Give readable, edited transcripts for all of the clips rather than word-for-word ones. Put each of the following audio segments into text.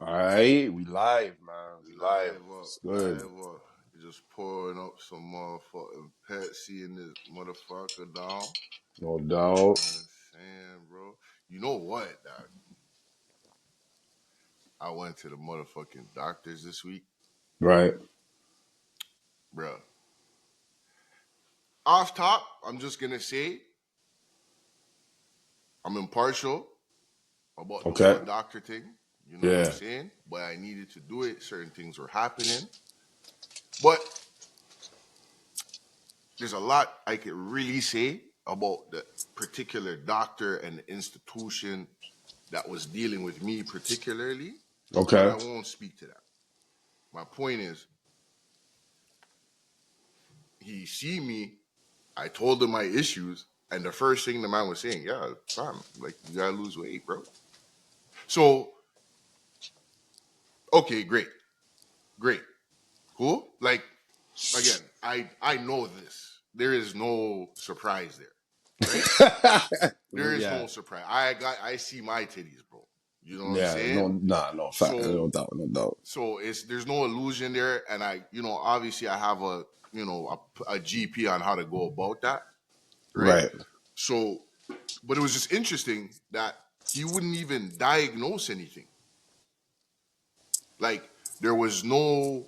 All right, we live, man. We live. Live up, It's good. live up. Just pouring up some motherfucking Pepsi in this motherfucker, dog. No You doubt. know what I'm saying, bro? You know what, dog? I went to the motherfucking doctors this week, Right. bro. Off top, I'm just gonna say I'm impartial about the Okay. whole doctor thing. You know what I'm Yeah. saying? But I needed to do it. Certain things were happening. But there's a lot I could really say about the particular doctor and the institution that was dealing with me particularly, but I Okay. won't speak to that. My point is, he see me, I told him my issues, and the first thing the man was saying, yeah, fam, like you gotta lose weight, bro. So, okay, great, great, cool. Like again, I know this. There is no surprise there, right? There is Yeah. no surprise. I see my titties, bro. You know what I'm Yeah. No. saying? Nah. No. Fact. So No doubt. No doubt. it's there's no illusion there, and obviously I have a GP on how to go about that, right? Right. So, but it was just interesting that he wouldn't even diagnose anything. Like there was no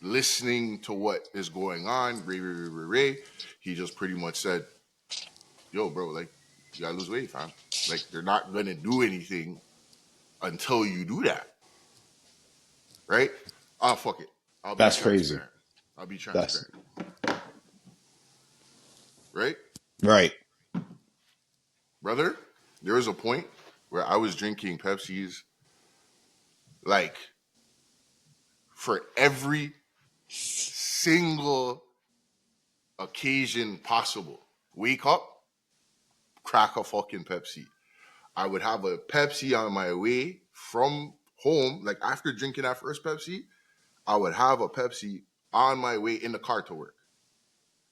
listening to what is going on. Ray. He just pretty much said, "Yo, bro, like you gotta lose weight, fam. Like they're not gonna do anything until you do that, right? Ah, fuck it. I'll be That's crazy. transparent. I'll be That's transparent, right, right. brother? There was a point where I was drinking Pepsis like for every single occasion possible. Wake up, crack a fucking Pepsi. I would have a Pepsi on my way from home. Like after drinking that first Pepsi, I would have a Pepsi on my way in the car to work.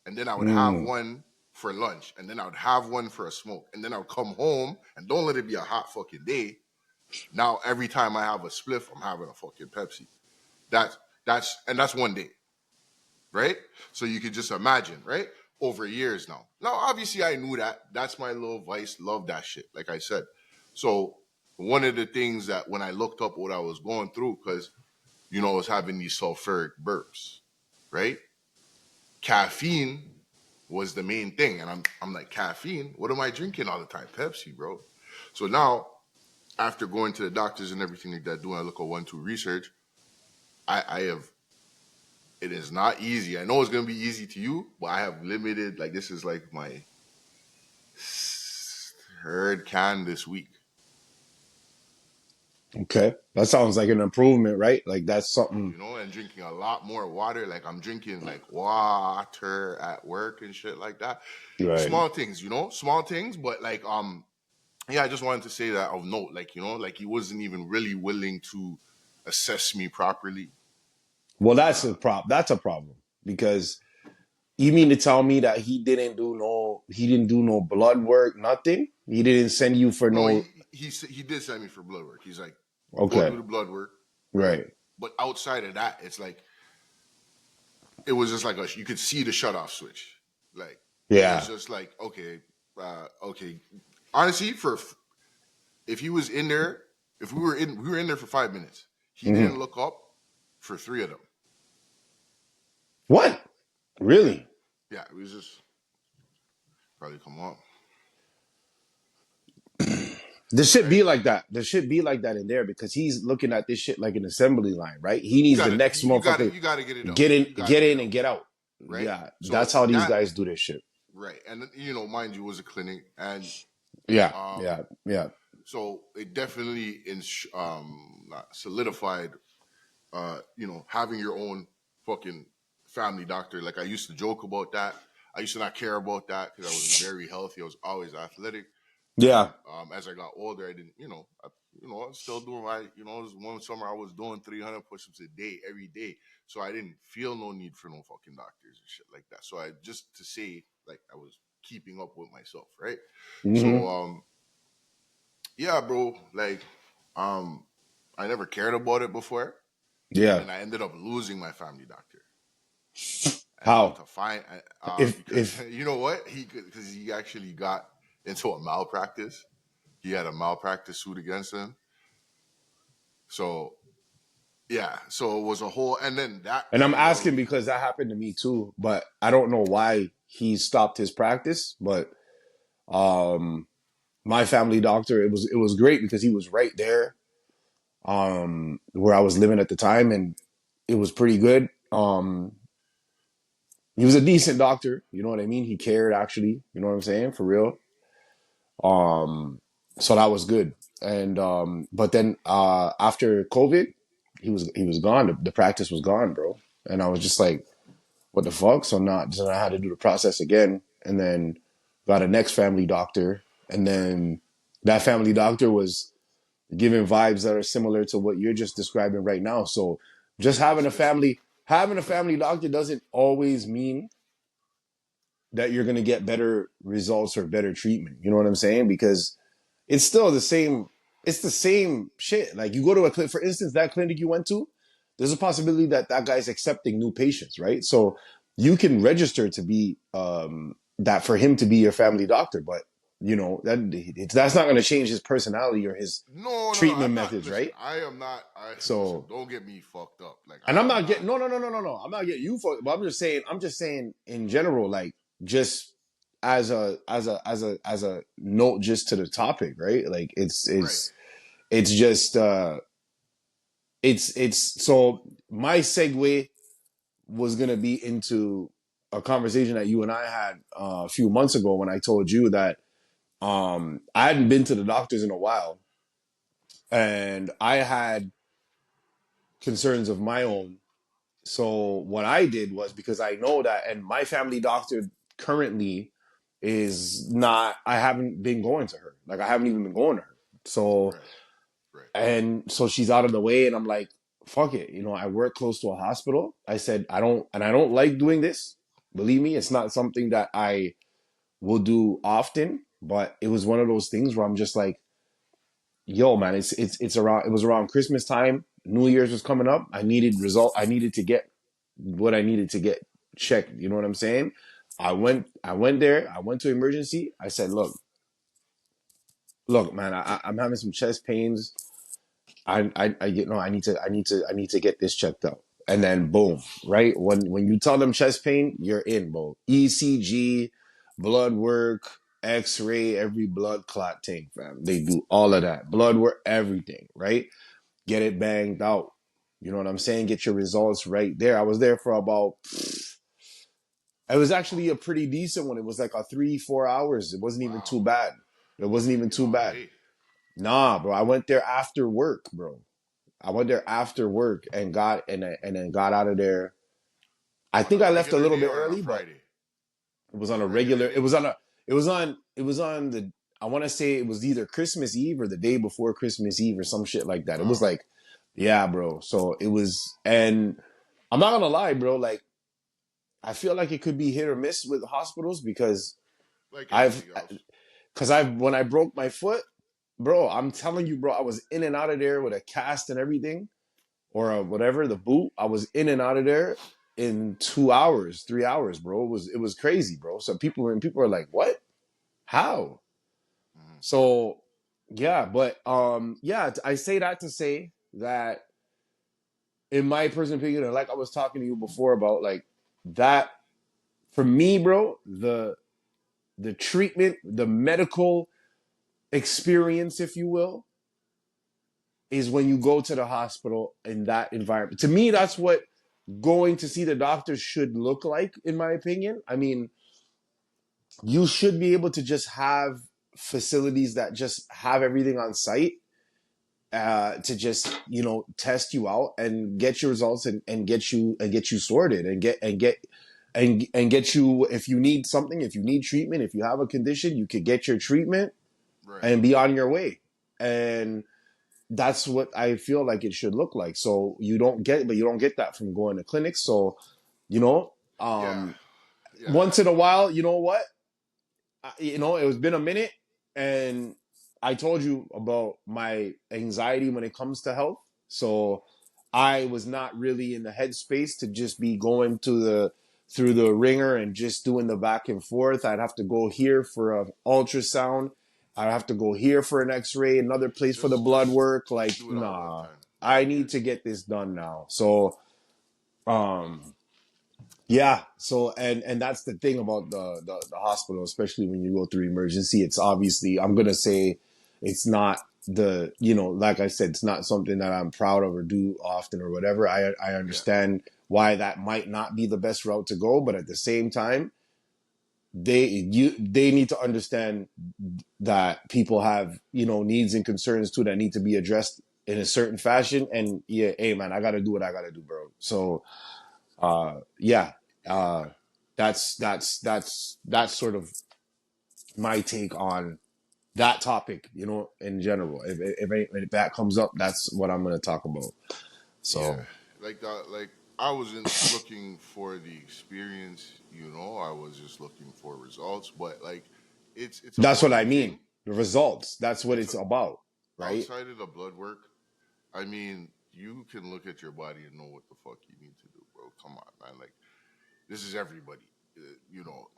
And then I would have Mm. one for lunch. And then I would have one for a smoke. And then I would come home and don't let it be a hot fucking day. Now every time I have a spliff, I'm having a fucking Pepsi. That's that's one day, right? So you could just imagine, right? Over years now. Now, obviously, I knew that. That's my little vice. Love that shit. Like I said. So one of the things that when I looked up what I was going through, because I was having these sulfuric burps, right? Caffeine was the main thing, and I'm like, caffeine. What am I drinking all the time? Pepsi, bro. So now, after going to the doctors and everything like that, doing a local 1-2 research, I have. It is not easy. I know it's gonna be easy to you, but I have limited. Like this is like my third can this week. Okay. That sounds like an improvement, right? Like that's something. And drinking a lot more water. Like I'm drinking like water at work and shit like that. Right. Small things, small things, but like yeah, I just wanted to say that of note, like like he wasn't even really willing to assess me properly. Well, that's a Uh, problem. That's a problem because you mean to tell me that he didn't do no blood work, nothing? He didn't send you for no, no. he did send me for blood work. He's like, go Okay. do the blood work, right? Right. But outside of that, it's like it was just like you could see the shut off switch. Like it was Yeah. just like okay. Honestly, for if he was in there, if we were in there for 5 minutes, he Hmm. didn't look up for three of them. What? Yeah, Really? yeah. It was just probably come up. This should Right? be like that. There should be like that in there because he's looking at this shit like an assembly line, right? He You needs the gotta, next you gotta, motherfucker you gotta get it out. get in, You gotta get get it in, out. and get out. Right? Yeah, So that's how these that guys do this shit. right, and mind you, it was a clinic, and Yeah, um, yeah, yeah. so it definitely solidified having your own fucking family doctor. Like I used to joke about that. I used to not care about that because I was very healthy. I was always athletic. Yeah. As I got older, I didn't, I was still doing my, it was one summer I was doing 300 push-ups a day, every day. So I didn't feel no need for no fucking doctors and shit like that. So I just to say, like, I was keeping up with myself, right? So, Hmm. yeah, bro, like, um, I never cared about it before, and Yeah. then I ended up losing my family doctor. And How? to find because If you know what, because he actually got into a malpractice. He had a malpractice suit against him. So yeah, so it was a whole, and then that and I'm kind asking of because that happened to me too, but I don't know why he stopped his practice. But um, my family doctor, it was great because he was right there, where I was living at the time, and it was pretty good. He was a decent doctor, you know what I mean? He cared actually, you know what I'm saying? For real. Um, so that was good. And but then after COVID, he was gone. The practice was gone, bro. And I was just like, what the fuck? So I had to do the process again, and then got a next family doctor, and right. then that family doctor was giving vibes that are similar to what you're just describing right now. So just Yeah, it's just having a family doctor doesn't always mean that you're going to get better results or better treatment. You know what I'm saying? Because it's still the same. It's the same shit. Like you go to a clinic, for instance, that clinic you went to, there's a possibility that that guy's accepting new patients, right? So you can register to be that for him to be your family doctor, but you know that's not going to change his personality or his no, no, no. treatment I'm not. methods, Listen, right? I am not. I listen. So, Don't get me fucked up. Like and I I'm am not getting not. no, no, no, no, no, no. I'm not getting you for, but I'm just saying in general, like just as a note, just to the topic, right? Like Right. it's just it's so my segue was gonna be into a conversation that you and I had a few months ago when I told you that I hadn't been to the doctors in a while and I had concerns of my own. So what I did was, because I know that, and my family doctor currently is not, I haven't been going to her. Like I haven't even been going to her. So, Right. Right. and so she's out of the way and I'm like, fuck it. I work close to a hospital. I said, I don't like doing this. Believe me, it's not something that I will do often, but it was one of those things where I'm just like, yo, man, it was around Christmas time. New Year's was coming up. I needed to get what I needed to get checked. You know what I'm saying? I went there. I went to emergency. I said, look, man, I'm having some chest pains. I get no. I need to get this checked out. And then boom, right when you tell them chest pain, you're in, bro. ECG, blood work, X-ray, every blood clot thing, fam. They do all of that, blood work, everything, right? Get it banged out. You know what I'm saying? Get your results right there. I was there for about. It was actually a pretty decent one. It was like a 3-4 hours. It wasn't even Wow. too bad. It wasn't even Fucking too all bad. day Nah, bro. I went there after work, bro. I went there after work and then got out of there. I on think a I left a regular little day bit or on a early, but Friday. it was Was on it a regular regular. day? It was on the. I want to say it was either Christmas Eve or the day before Christmas Eve or some shit like that. It was Wow. like, yeah, bro. So it was, and I'm not gonna lie, bro. Like I feel like it could be hit or miss with hospitals because Like I've, anything else. because when I broke my foot, bro. I'm telling you, bro. I was in and out of there with a cast and everything or whatever, the boot. I was in and out of there in 2 hours, 3 hours, bro. It was crazy, bro. So people are like, what? How? Mhm. So yeah, but yeah, I say that to say that in my personal opinion, and like I was talking to you before about like that for me, bro, the treatment, the medical experience, if you will, is when you go to the hospital in that environment. To me, that's what going to see the doctor should look like, in my opinion. I mean, you should be able to just have facilities that just have everything on site to just test you out and get your results and get you sorted and get you if you need something, if you need treatment, if you have a condition, you could get your treatment Right. and be on your way. And that's what I feel like it should look like. So you don't get that from going to clinics. So, you know, Yeah. um, Yeah. once in a while, you know what? It was been a minute and I told you about my anxiety when it comes to health. So I was not really in the headspace to just be going to the through the ringer and just doing the back and forth. I'd have to go here for an ultrasound. I'd have to go here for an x-ray, another place for the blood work. Like, do it all one nah, time. Yeah, I I get need it. to get this done now. So, um, yeah. So, and that's the thing about the hospital, especially when you go through emergency. It's obviously, I'm gonna say, it's not like I said, it's not something that I'm proud of or do often or whatever. I Yeah, understand why that might not be the best route to go, but at the same time, they need to understand that people have needs and concerns too that need to be addressed in a certain fashion. And yeah, hey man, I got to do what I got to do, bro. So yeah, uh, yeah, that's sort of my take on that topic. In general, if that comes up, that's what I'm going to talk about. yeah. So Like that. Like I wasn't looking for the experience. I was just looking for results. But like, it's a that's what funny I mean. thing. The results. That's what It's a, it's about, right? outside of the blood work. I mean, you can look at your body and know what the fuck you need to do, bro. Come on, man. Like this is everybody.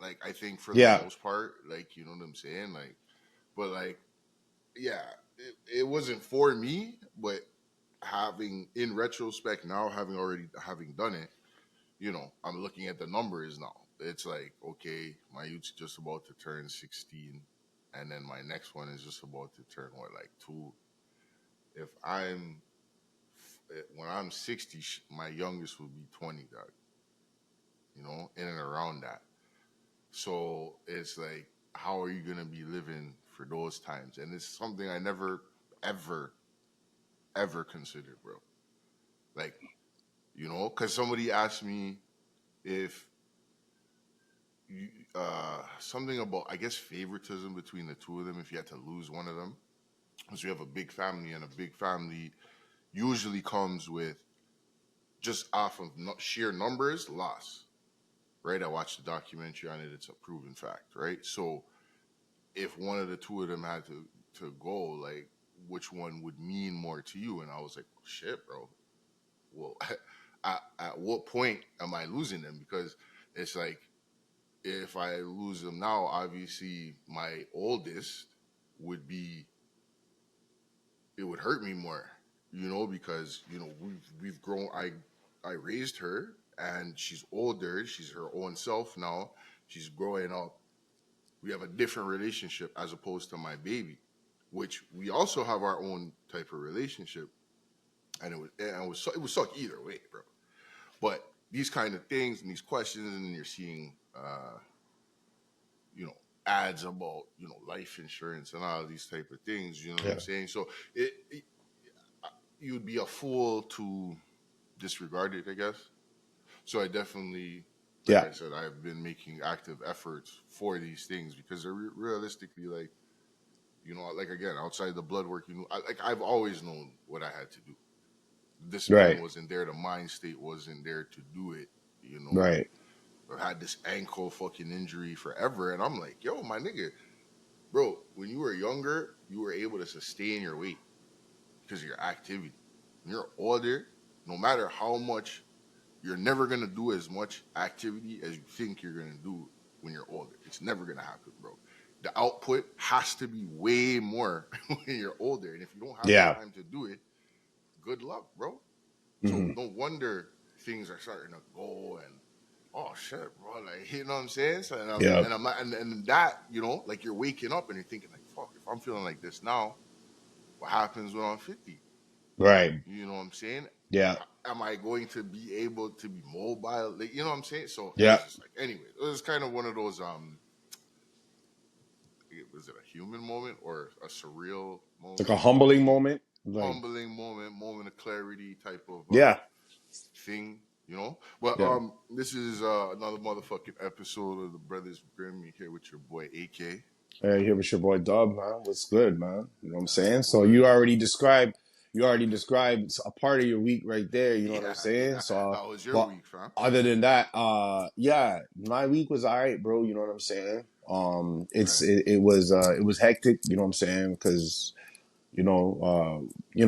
Like I think for the Yeah, most part, like you know what I'm saying, like, but like, yeah, it wasn't for me, but having in retrospect now, having done it, I'm looking at the numbers now. It's like, okay, my youth's just about to turn 16, and then my next one is just about to turn what, like 2. If I'm when I'm 60, my youngest will be 20, dog. In and around that. So it's like, how are you gonna be living for those times? And it's something I never, ever, ever considered, bro. Like, because somebody asked me if something about, I guess, favoritism between the two of them if you had to lose one of them, because we have a big family, and a big family usually comes with, just off of sheer numbers, loss. Right? I watched the documentary on it. It's a proven fact, right? So if one of the two of them had to go, like, which one would mean more to you? And I was like, well, shit, bro. Well, at what point am I losing them? Because it's like, if I lose them now, obviously my oldest would be, it would hurt me more, because we've grown. I raised her, and she's older. She's her own self now. She's growing up. We have a different relationship as opposed to my baby, which we also have our own type of relationship, and it would suck either way, bro. But these kind of things and these questions, and you're seeing, you know, ads about life insurance and all these type of things. You know what I'm yeah, saying? So you'd be a fool to disregard it, I guess. So I definitely, like yeah, I said, I've been making active efforts for these things because they're realistically, like, like, again, outside the blood work, I've always known what I had to do. The discipline right, wasn't there, the mind state wasn't there to do it. You know, right, I've had this ankle fucking injury forever, and I'm like, yo, my nigga, bro, when you were younger, you were able to sustain your weight because of your activity. When you're older, no matter how much, you're never gonna do as much activity as you think you're gonna do when you're older. It's never gonna happen, bro. The output has to be way more when you're older, and if you don't have the yeah, time to do it, good luck, bro. So hmm no wonder things are starting to go, and oh shit, bro, like, you know what I'm saying? So, yeah, I'm not, and that, like, you're waking up and you're thinking like, fuck, if I'm feeling like this now, what happens when I'm 50? right, You know what I'm saying? yeah, Am I going to be able to be mobile? Like, you know what I'm saying? So it yeah. was just like, anyway, it was kind of one of those, was it a human moment or a surreal Like a moment, humbling moment. Like, humbling moment, moment of clarity type of yeah, thing, But yeah. this is another motherfucking episode of the Brothers Grim here with your boy AK. Hey, here with your boy Dub, man. What's good, man? You know what I'm That's saying? So good. you already described, you already described a part of your week right there. You know what I'm Yeah, saying? yeah. So, How was your but week, fam? other than that, yeah, my week was all right, bro. You know what I'm saying? Right. It was hectic. You know what I'm saying? Because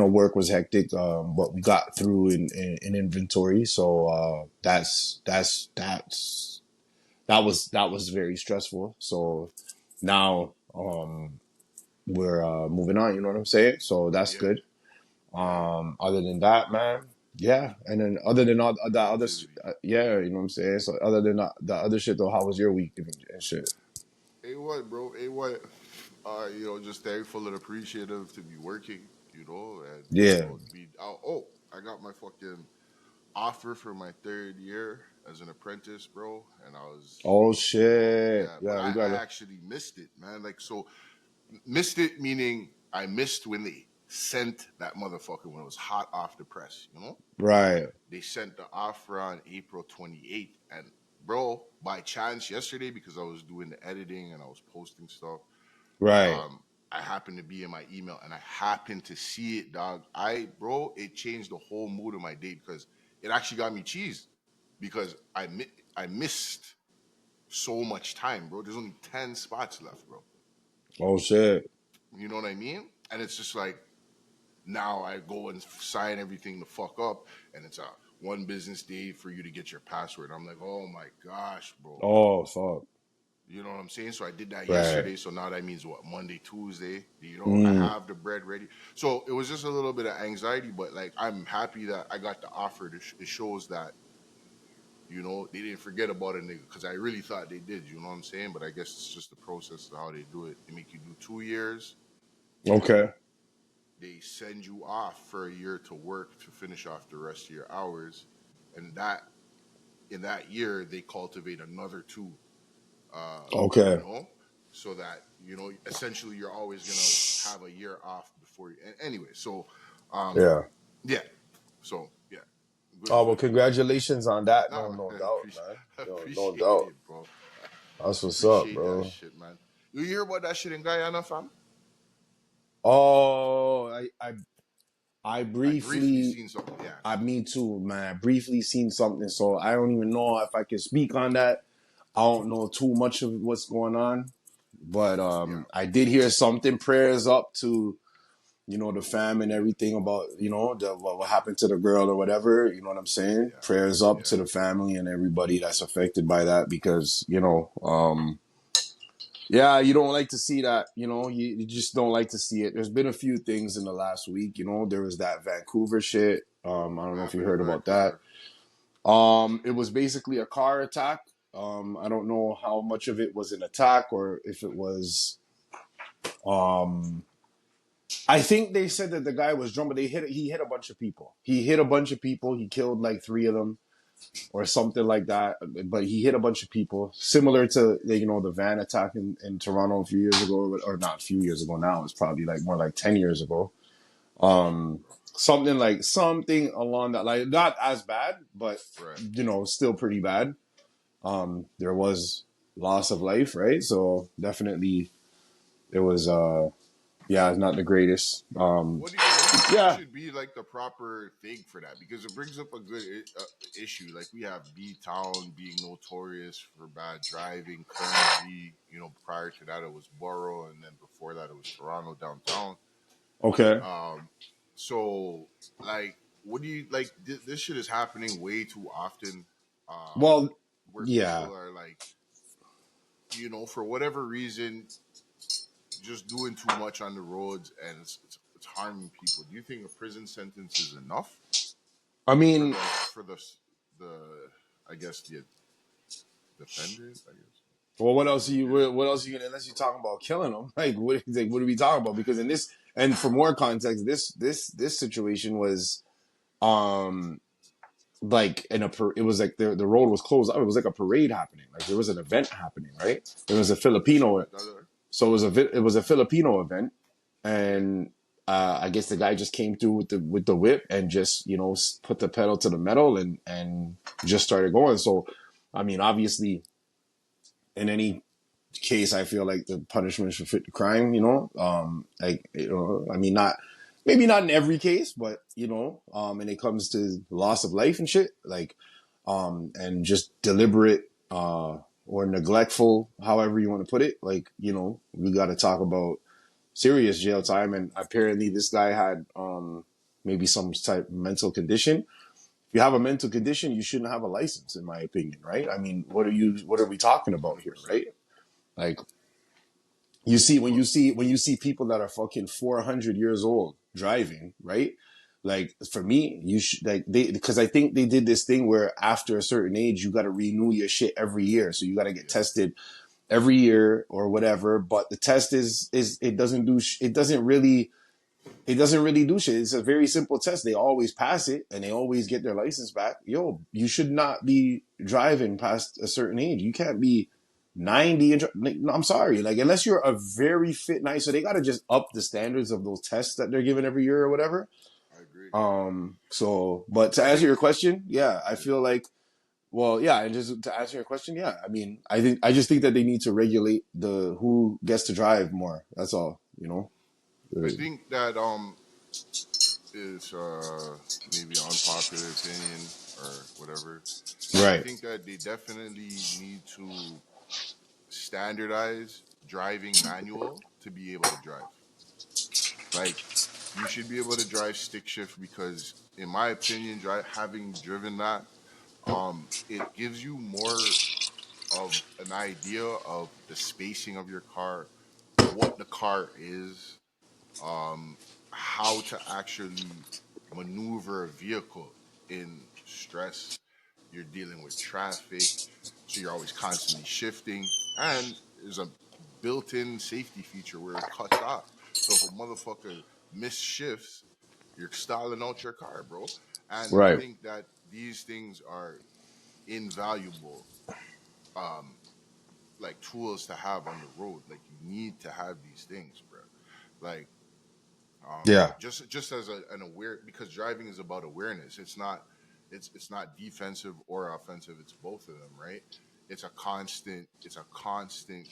work was hectic, but we got through in inventory. So that was very stressful. So now we're moving on. You know what I'm saying? So that's Yeah, good. yeah. Other than that, man, yeah. And then other than all the other, Positivity. yeah, you know what I'm saying. So other than the other shit though, how was your week and shit? Hey, what, bro? Hey, what? Just thankful and appreciative to be working, and Yeah. be. I got my fucking offer for my third year as an apprentice, bro. And I was, Oh shit. yeah, but Yeah, we I gotta. actually missed it, man. Like, so missed it meaning I missed when they sent that motherfucker when it was hot off the press, Right. They sent the offer on April 28th. And, bro, by chance yesterday, because I was doing the editing and I was posting stuff, Right. um, I happened to be in my email and I happened to see it, dog. It changed the whole mood of my day because it actually got me cheesed because I missed so much time, bro. There's only 10 spots left, bro. Oh shit. You know what I mean? And it's just like now I go and sign everything the fuck up, and it's a one business day for you to get your password. I'm like, oh my gosh, bro. Oh fuck. You know what I'm saying? So I did that Right. yesterday. So now that means what? Monday, Tuesday. I Mm. have the bread ready. So it was just a little bit of anxiety, but like I'm happy that I got the offer. It shows that they didn't forget about a nigga because I really thought they did. You know what I'm saying? But I guess it's just the process of how they do it. They make you do 2 years, and Okay. they send you off for a year to work to finish off the rest of your hours, and that in that year they cultivate another two. Uh, you Okay. know, so that essentially you're always gonna have a year off before you. Anyway, so um, Yeah. yeah, so yeah, Oh well, good for them. congratulations on that. Nah, No, man, no doubt, man. No appreciate doubt. it, bro. That's what's up, Appreciate that bro. shit, man. You hear about that shit in Guyana, fam? Oh, I I briefly briefly, seen something. Yeah, me too, man. I briefly seen something, so I don't even know if I can speak on that. I don't know too much of what's going on, but yeah, I did hear something. Prayers up to the fam and everything about what happened to the girl or whatever. You know what I'm saying? yeah, Prayers up yeah. to the family and everybody that's affected by that because yeah, you don't like to see that. You just don't like to see it. There's been a few things in the last week. There was that Vancouver shit. I don't What know if you happened in heard about that. Vancouver? It was basically a car attack. I don't know how much of it was an attack or if it was. Um, I think they said that the guy was drunk, but he hit a bunch of people. He hit a bunch of people. He killed like three of them or something like that. But he hit a bunch of people, similar to the van attack in Toronto a few years ago, or not a few years ago. Now it's probably like more like 10 years ago. Something along that, like not as bad, but Right. still pretty bad. There was loss of life, right? So definitely it was. Yeah, it's not the greatest. What do you think Yeah, should be like the proper thing for that? Because it brings up a good issue. Like we have B Town being notorious for bad driving. Currently, prior to that it was Borough, and then before that it was Toronto downtown. okay. Um, so like, what do you like? This shit is happening way too often. Um, Well, where yeah. people are like, for whatever reason, just doing too much on the roads, and it's harming people. Do you think a prison sentence is enough I for mean, the I guess the defendant? I guess well, what else are whoever's you? getting. What else are you gonna? Unless you're talking about killing them, what are we talking about? Because in this, and for more context, this situation was, um, like it was like the road was closed. It was like a parade happening. Like there was an event happening, right? It was a Filipino, so it was a Filipino event, Yeah, and I guess the guy just came through with the whip and just put the pedal to the metal and just started going. So, I mean, obviously, in any case, I feel like the punishment should fit the crime. I mean, not. maybe not in every case, but when it comes to loss of life and shit, like, and just deliberate, or neglectful, however you want to put it, like, we got to talk about serious jail time. And apparently this guy had, maybe some type of mental condition. If you have a mental condition, you shouldn't have a license, in my opinion, right? I mean, what are we talking about here, 100%. right? Like, you see, when But you see people that are fucking 400 years old driving, right? Like, for me, you should, like, because I think they did this thing where after a certain age, you got to renew your shit every year. So you got to get yeah, tested every year or whatever. But the test is it doesn't do it doesn't really do shit. It's a very simple test. They always pass it and they always get their license back. Yo, you should not be driving past a certain age. You can't be 90 and no, I'm sorry. Like, unless you're a very fit nice, so they got to just up the standards of those tests that they're giving every year or whatever. I agree. So, but to I answer think your question, yeah, I yeah, feel like, well, yeah, and just to answer your question, yeah, I mean, I just think that they need to regulate the who gets to drive more. That's all, I think that is maybe an unpopular opinion or whatever. I Right. think that they definitely need to standardize driving manual to be able to drive. Like you should be able to drive stick shift because, in my opinion, having driven that, it gives you more of an idea of the spacing of your car, what the car is, um, how to actually maneuver a vehicle in stress. You're dealing with traffic, so you're always constantly shifting. And there's a built-in safety feature where it cuts off. So if a motherfucker miss shifts, you're stalling out your car, bro. And I Right. think that these things are invaluable, um, like tools to have on the road. Like you need to have these things, bro. Like Yeah. just as an aware, because driving is about awareness. It's not defensive or offensive. It's both of them, right? It's a constant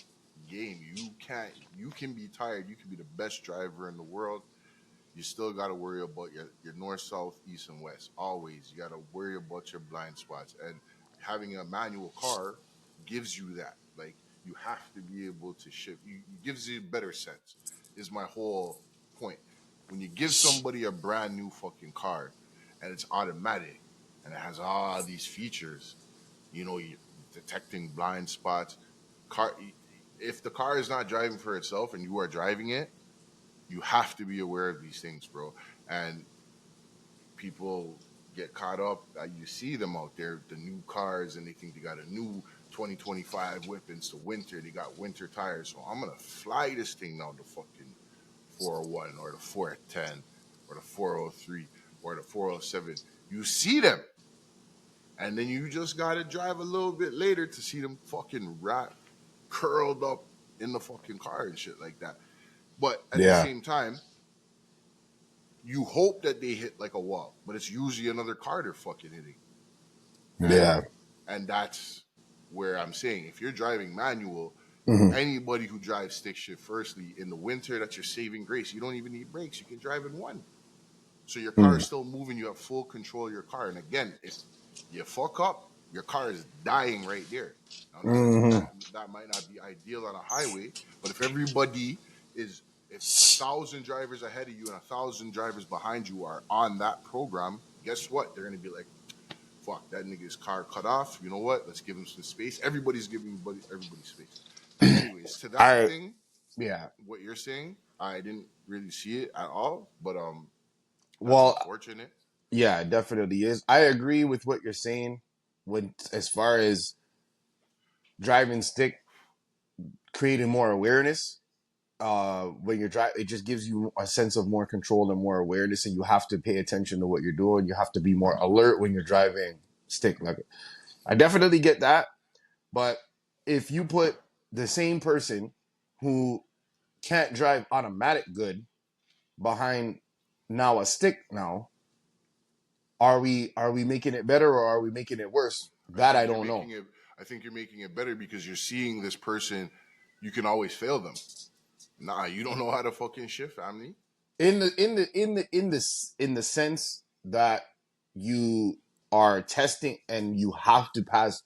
game. You can be tired. You can be the best driver in the world. You still got to worry about your north, south, east, and west. Always, you got to worry about your blind spots. And having a manual car gives you that. Like you have to be able to shift. It gives you a better sense. Is my whole point. When you give somebody a brand new fucking car, and it's automatic, and it has all these features, you detecting blind spots. Car, if the car is not driving for itself and you are driving it, you have to be aware of these things, bro. And people get caught up. You see them out there, the new cars, and they think they got a new 2025 whip. It's the winter. They got winter tires. So I'm going to fly this thing down the fucking 401 or the 410 or the 403 or the 407. You see them. And then you just got to drive a little bit later to see them fucking curled up in the fucking car and shit like that. But at the Yeah. same time, you hope that they hit like a wall, but it's usually another car they're fucking hitting. Yeah. And and that's where I'm saying, if you're driving manual, Hmm. anybody who drives stick shift, firstly, in the winter, that's your saving grace. You don't even need brakes. You can drive in one. So your car Hmm. is still moving. You have full control of your car. And again, if you fuck up, your car is dying right there. Now Hmm. that might not be ideal on a highway, but if 1,000 drivers ahead of you and 1,000 drivers behind you are on that program, guess what? They're gonna be like, "Fuck, that nigga's car cut off. You know what? Let's give him some space." Everybody's giving everybody space. But anyways, to that I thing, Yeah. what you're saying, I didn't really see it at all, but that's Well, unfortunate. yeah, it definitely is. I agree with what you're saying when as far as driving stick creating more awareness. When you're driving, it just gives you a sense of more control and more awareness, and you have to pay attention to what you're doing. You have to be more alert when you're driving stick. Like, I definitely get that, but if you put the same person who can't drive automatic good behind now a stick now, are we making it better or are we making it worse? I That I think you're don't know. making it. I think you're making it better because you're seeing this person. You can always fail them. Nah, you don't know how to fucking shift, family. in the sense that you are testing and you have to pass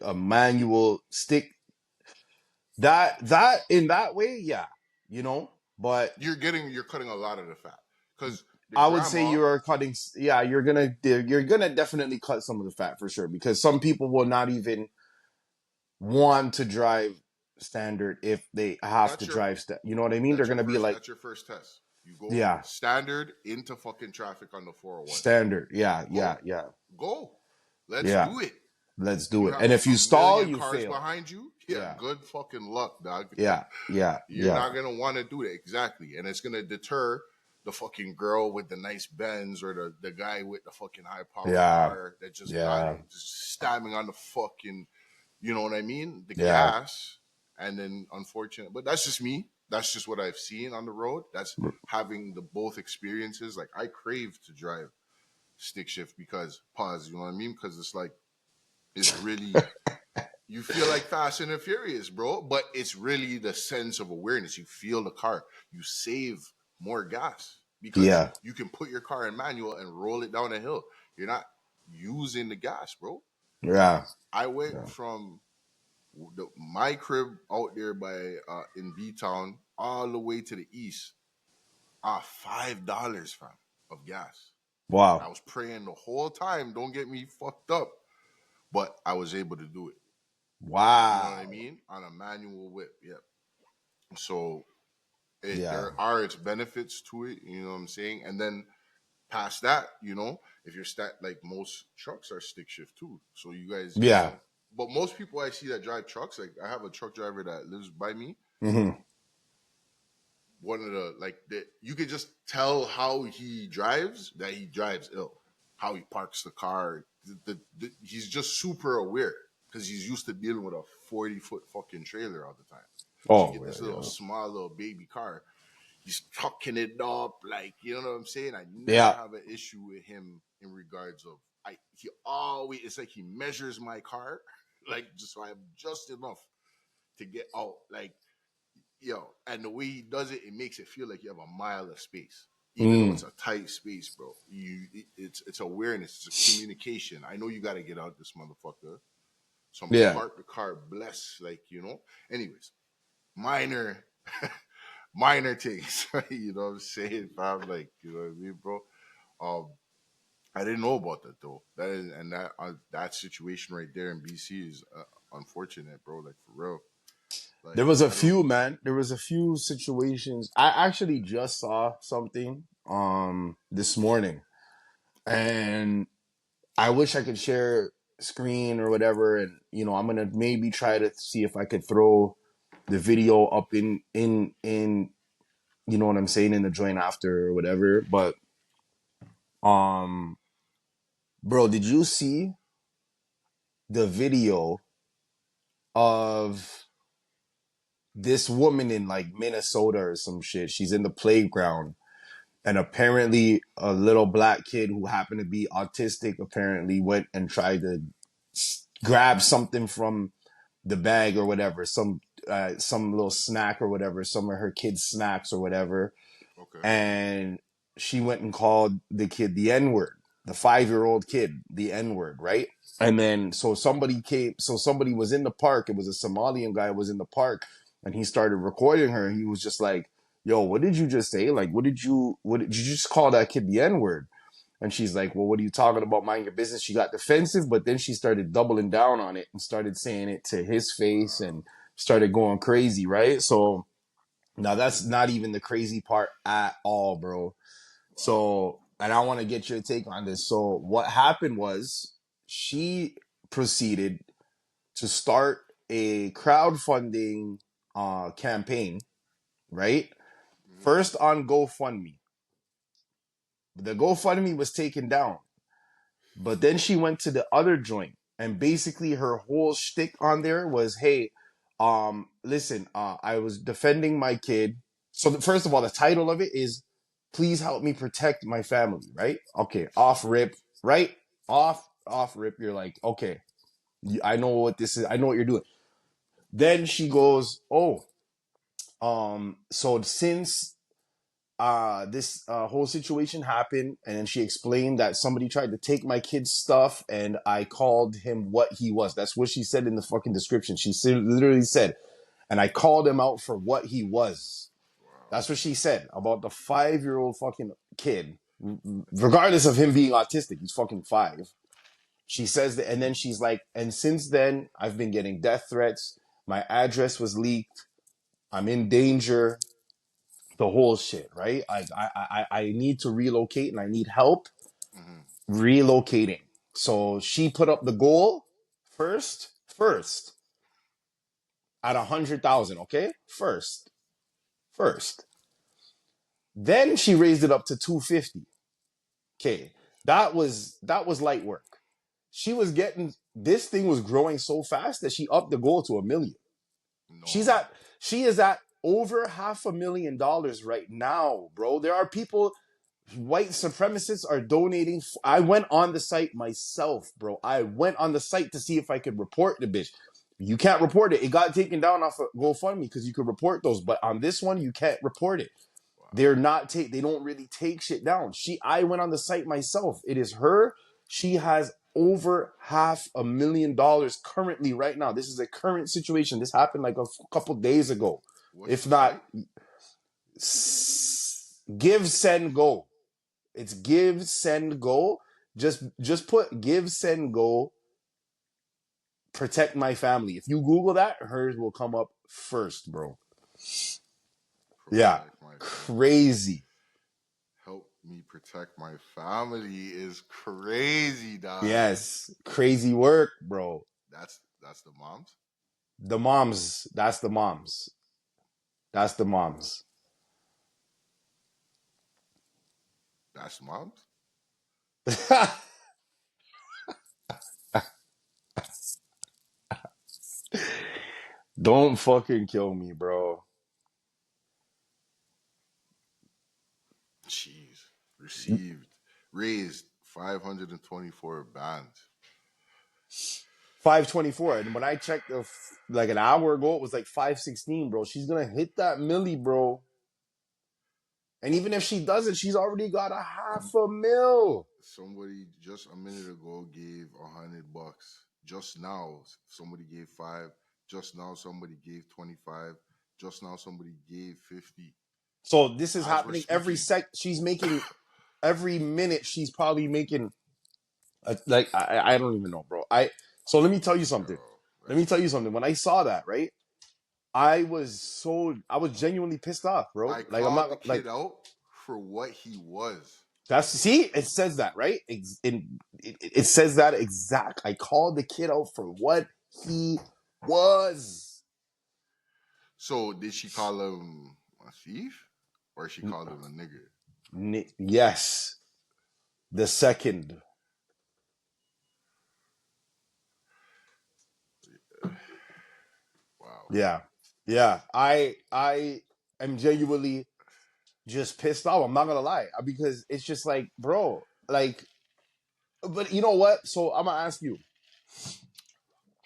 a manual stick, that in that way, yeah, you know. But you're cutting a lot of the fat because the I would say grandma. you're cutting. Yeah, you're gonna definitely cut some of the fat for sure, because some people will not even want to drive standard if they have to That's your drive. You know what I mean? They're gonna be like, that's your first test. You go yeah, standard into fucking traffic on the 401. standard. Yeah, yeah, Go, yeah, go. Let's yeah. do it. Let's do You it. have And if a you stall, million you cars fail. behind you. Yeah, Yeah, good fucking luck, dog. yeah, yeah, You're yeah, not gonna want to do it exactly, and it's gonna deter the fucking girl with the nice Benz or the guy with the fucking high powered yeah, car that just got yeah, it, just stabbing on the fucking, you know what I mean, the yeah, gas, and then unfortunate. But that's just me. That's just what I've seen on the road. That's having the both experiences. Like I crave to drive stick shift because pause. You know what I mean? Because it's like it's really you feel like Fast and the Furious, bro. But it's really the sense of awareness. You feel the car. You save more gas because yeah, you can put your car in manual and roll it down a hill. You're not using the gas, bro. yeah. I went Yeah. from my crib out there by in B Town all the way to the east. $5 fam of gas. I Wow, was praying the whole time. Don't get me fucked up, but I was able to do it. You know what I wow. mean? On a manual whip. Yep. So Yeah, there are its benefits to it. You know what I'm saying? And then past that, if you're like most trucks are stick shift too. So you guys, yeah. but most people I see that drive trucks, like I have a truck driver that lives by me. Hmm. One of the like that you could just tell how he drives that he drives ill, how he parks the car. He's just super aware because he's used to dealing with a 40-foot fucking trailer all the time. So you Oh, get this little yeah, small little baby car. He's tucking it up, like you know what I'm saying. I never yeah, have an issue with him in regards of he always it's like he measures my car, like just so I have just enough to get out, like and the way he does it, it makes it feel like you have a mile of space, yeah. even though Mm, it's a tight space, bro. It's awareness, it's a communication. I know you got to get out this motherfucker, so I'm gonna yeah. park the car, bless, like Anyways, minor, minor things, you know what I'm saying? Fam, like you know what I mean, bro. Um, I didn't know about that though. That is, and that situation right there in BC is unfortunate, bro. Like for real. There Like was a I don't. few, man. There was a few situations. I actually just saw something this morning, and I wish I could share screen or whatever. And I'm gonna maybe try to see if I could throw the video up in you know what I'm saying, in the joint after or whatever. But um, bro, did you see the video of this woman in like Minnesota or some shit? She's in the playground, and apparently a little black kid who happened to be autistic apparently went and tried to grab something from the bag or whatever, some little snack or whatever, some of her kids' snacks or whatever, Okay. and she went and called the kid the N word, the 5-year-old kid the N word, right? And then so somebody was in the park. It was a Somalian guy was in the park, and he started recording her. He was just like, "Yo, what did you just say? Like, what did you just call that kid the N word?" And she's like, "Well, what are you talking about? Mind your business." She got defensive, but then she started doubling down on it and started saying it to his face Wow. and started going crazy, right? So now that's not even the crazy part at all, bro. Wow. So, and I want to get your take on this. So, what happened was she proceeded to start a crowdfunding campaign, right? Mm-hmm. First on GoFundMe. The GoFundMe was taken down, but then she went to the other joint, and basically her whole shtick on there was, "Hey, listen, I was defending my kid." So first of all, the title of it is "Please help me protect my family." Right? Okay, off rip, right? Off rip. You're like, okay, I know what this is. I know what you're doing. Then she goes, "Oh, so since this whole situation happened, and then she explained that somebody tried to take my kid's stuff, and I called him what he was. That's what she said in the fucking description. She literally said, and I called him out for what he was. Wow. That's what she said about the 5-year-old fucking kid, regardless of him being autistic. He's fucking 5. She says that, and then she's like, and since then, I've been getting death threats. My address was leaked. I'm in danger. The whole shit, right? I need to relocate and I need help Mm-hmm. relocating. So she put up the goal first at 100,000. Okay, first. Then she raised it up to 250. Okay, that was light work. She was getting this thing was growing so fast that she upped the goal to 1 million. She's No. at she is at over $500,000 right now, bro. There are people, white supremacists are donating. I went on the site myself, bro. I went on the site to see if I could report the bitch. You can't report it. It got taken down off of GoFundMe because you could report those, but on this one you can't report it. They're Wow. not take. They don't really take shit down. I went on the site myself. It is her. She has over $500,000 currently right now. This is a current situation. This happened like a couple days ago. What's If the not, site? give, send, go. It's give, send, go. Just put give, send, go. Protect my family. If you Google that, hers will come up first, bro. Yeah, Protect my family. crazy. Help me protect my family is crazy, dog. Yes, crazy work, bro. That's the moms. The moms. That's the moms. That's the moms. That's moms. Don't fucking kill me, bro. Jeez. Received. Raised 524 bands. 524. And when I checked like an hour ago, it was like 516, bro. She's gonna hit that milli, bro. And even if she doesn't, she's already got a $500,000. Somebody just a minute ago gave $100. Just now, somebody gave five. Just now, somebody gave 25. Just now, somebody gave 50. So this is As we're happening every speaking, sec. She's making every minute. She's probably making like I don't even know, bro. So let me tell you yo, something. Let that's me tell you crazy. something. When I saw that, right? I was genuinely pissed off, bro. I Like I'm called the not like kid out for what he was. that's see, it says that, right? It says that exact. I called the kid out for what he was. So did she call him a thief, or she called him a nigger? Yes, the second. Wow. Yeah, yeah. I am genuinely just pissed off. I'm not gonna lie because it's just like, bro, like. But you know what? So I'm gonna ask you,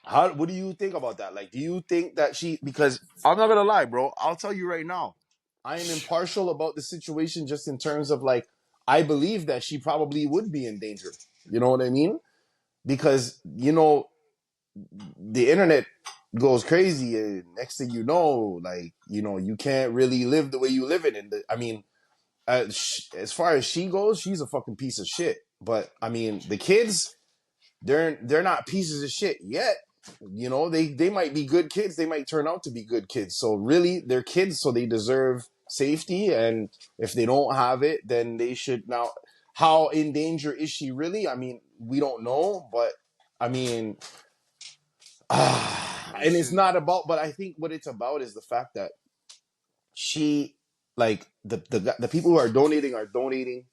what do you think about that? Like, do you think that because I'm not gonna lie, bro, I'll tell you right now, I am impartial about the situation just in terms of like, I believe that she probably would be in danger. You know what I mean? Because, the internet goes crazy. And next thing you know, like, you can't really live the way you live it. And I mean, as far as she goes, she's a fucking piece of shit. But I mean, the kids, they're not pieces of shit yet. They might be good kids. They might turn out to be good kids. So really, they're kids, so they deserve safety. And if they don't have it, then they should now. How in danger is she really? I mean, we don't know, but I mean, and it's Listen, not about. But I think what it's about is the fact that she, like the people who are donating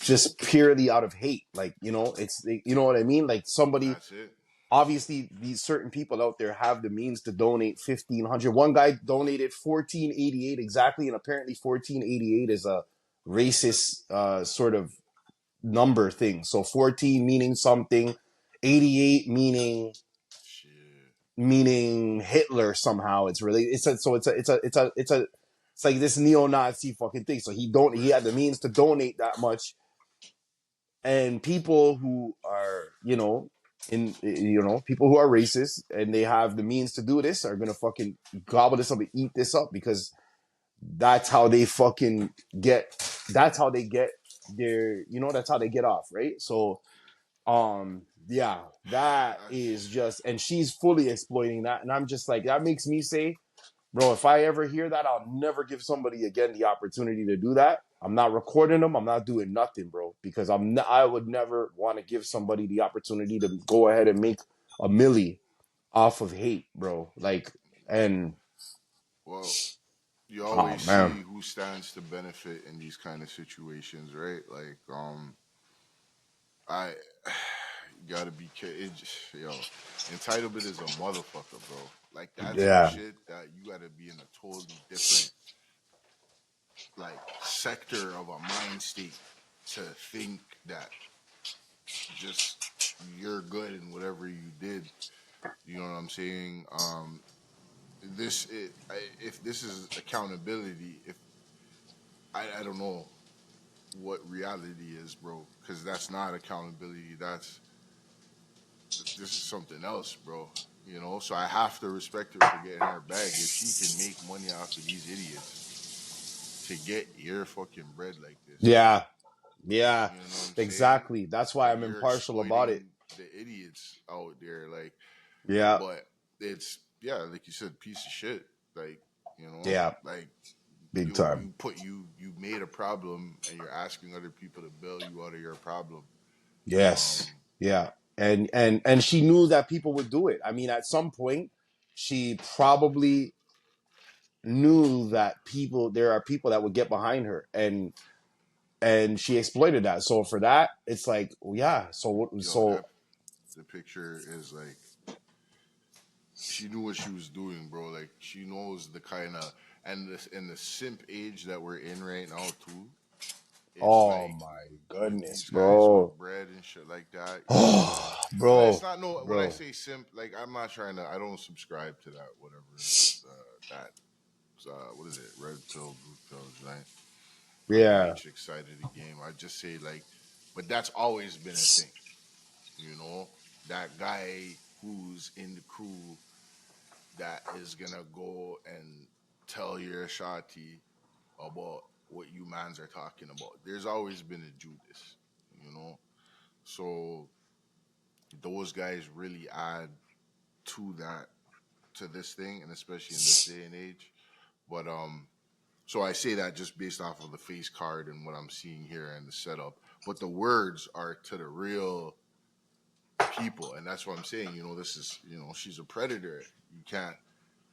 just purely out of hate. Like you know what I mean. Like somebody that's it. obviously these certain people out there have the means to donate 1,500. One guy donated 1488 exactly, and apparently 1488 is a racist sort of number thing. So 14 meaning something, 88 Shit. meaning Hitler somehow. It's really it's a so it's a It's like this neo-Nazi fucking thing. So he had the means to donate that much, and people who are people who are racist and they have the means to do this are gonna fucking gobble this up and eat this up because that's how they fucking get. That's how they get their. That's how they get off, right? So yeah, that is just, and she's fully exploiting that, and I'm just like, that makes me say, bro, if I ever hear that, I'll never give somebody again the opportunity to do that. I'm not recording them. I'm not doing nothing, bro, because I would never want to give somebody the opportunity to go ahead and make a milli off of hate, bro. Like, and Well, you oh always man, see who stands to benefit in these kind of situations, right? Like, I you gotta be yo, entitlement is a motherfucker, bro. Like that's some yeah, shit that you gotta be in a totally different like sector of a mind state to think that just you're good in whatever you did. You know what I'm saying? If this is accountability, if I don't know what reality is, bro, because that's not accountability. This is something else, bro. You know, so I have to respect her for getting her bag. If she can make money off of these idiots to get your fucking bread like this, yeah, yeah, you know what I'm saying? exactly. That's why And I'm you're impartial about it. exploiting the idiots out there, like, Yeah, but it's yeah, like you said, piece of shit. Like, you know, yeah, like big you time. you put you made a problem and you're asking other people to bail you out of your problem. Yes. Um, Yeah. And she knew that people would do it. I mean, at some point, she probably knew that there are people that would get behind her, and she exploited that. So for that, it's like, well, yeah. yo, So that the picture is like she knew what she was doing, bro. Like she knows the kind of and this in the simp age that we're in right now too. It's oh like my with goodness, these guys bro. with bread and shit like that, you know. Oh, It's bro, not no. When I bro. say simp, like I'm not trying to. I don't subscribe to that. Whatever that. What is it? Red pill, blue pill, right? On the Yeah. matrix side of the game. I just say like, but that's always been a thing, you know. That guy who's in the crew that is gonna go and tell your shawty about what you mans are talking about. There's always been a Judas, you know. So those guys really add to that to this thing, and especially in this day and age. But so I say that just based off of the face card and what I'm seeing here and the setup. But the words are to the real people, and that's what I'm saying. You know, this is she's a predator.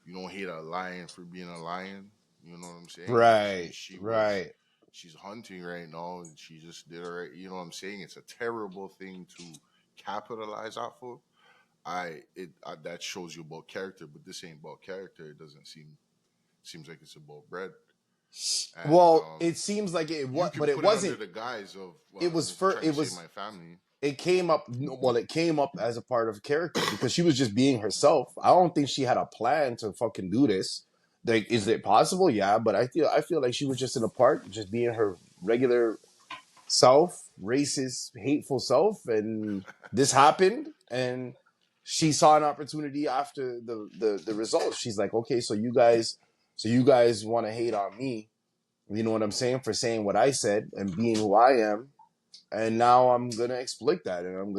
You don't hate a lion for being a lion. You know what I'm saying? And Right. Right. she's hunting right now, and she just did it right. You know what I'm saying? It's a terrible thing to capitalize off of. That shows you about character, but this ain't about character. It doesn't seems like it's about bread, and Well, it seems like you but can it put it under wasn't. the guise of It was for trying to it save was my family. it came up well, it came up as a part of character because she was just being herself. I don't think she had a plan to fucking do this. Like, is it possible? Yeah, but I feel like she was just in a park, just being her regular self, racist, hateful self, and this happened, and she saw an opportunity after the results. She's like, okay, so you guys want to hate on me, you know what I'm saying, for saying what I said and being who I am, and now I'm gonna exploit that, and I'm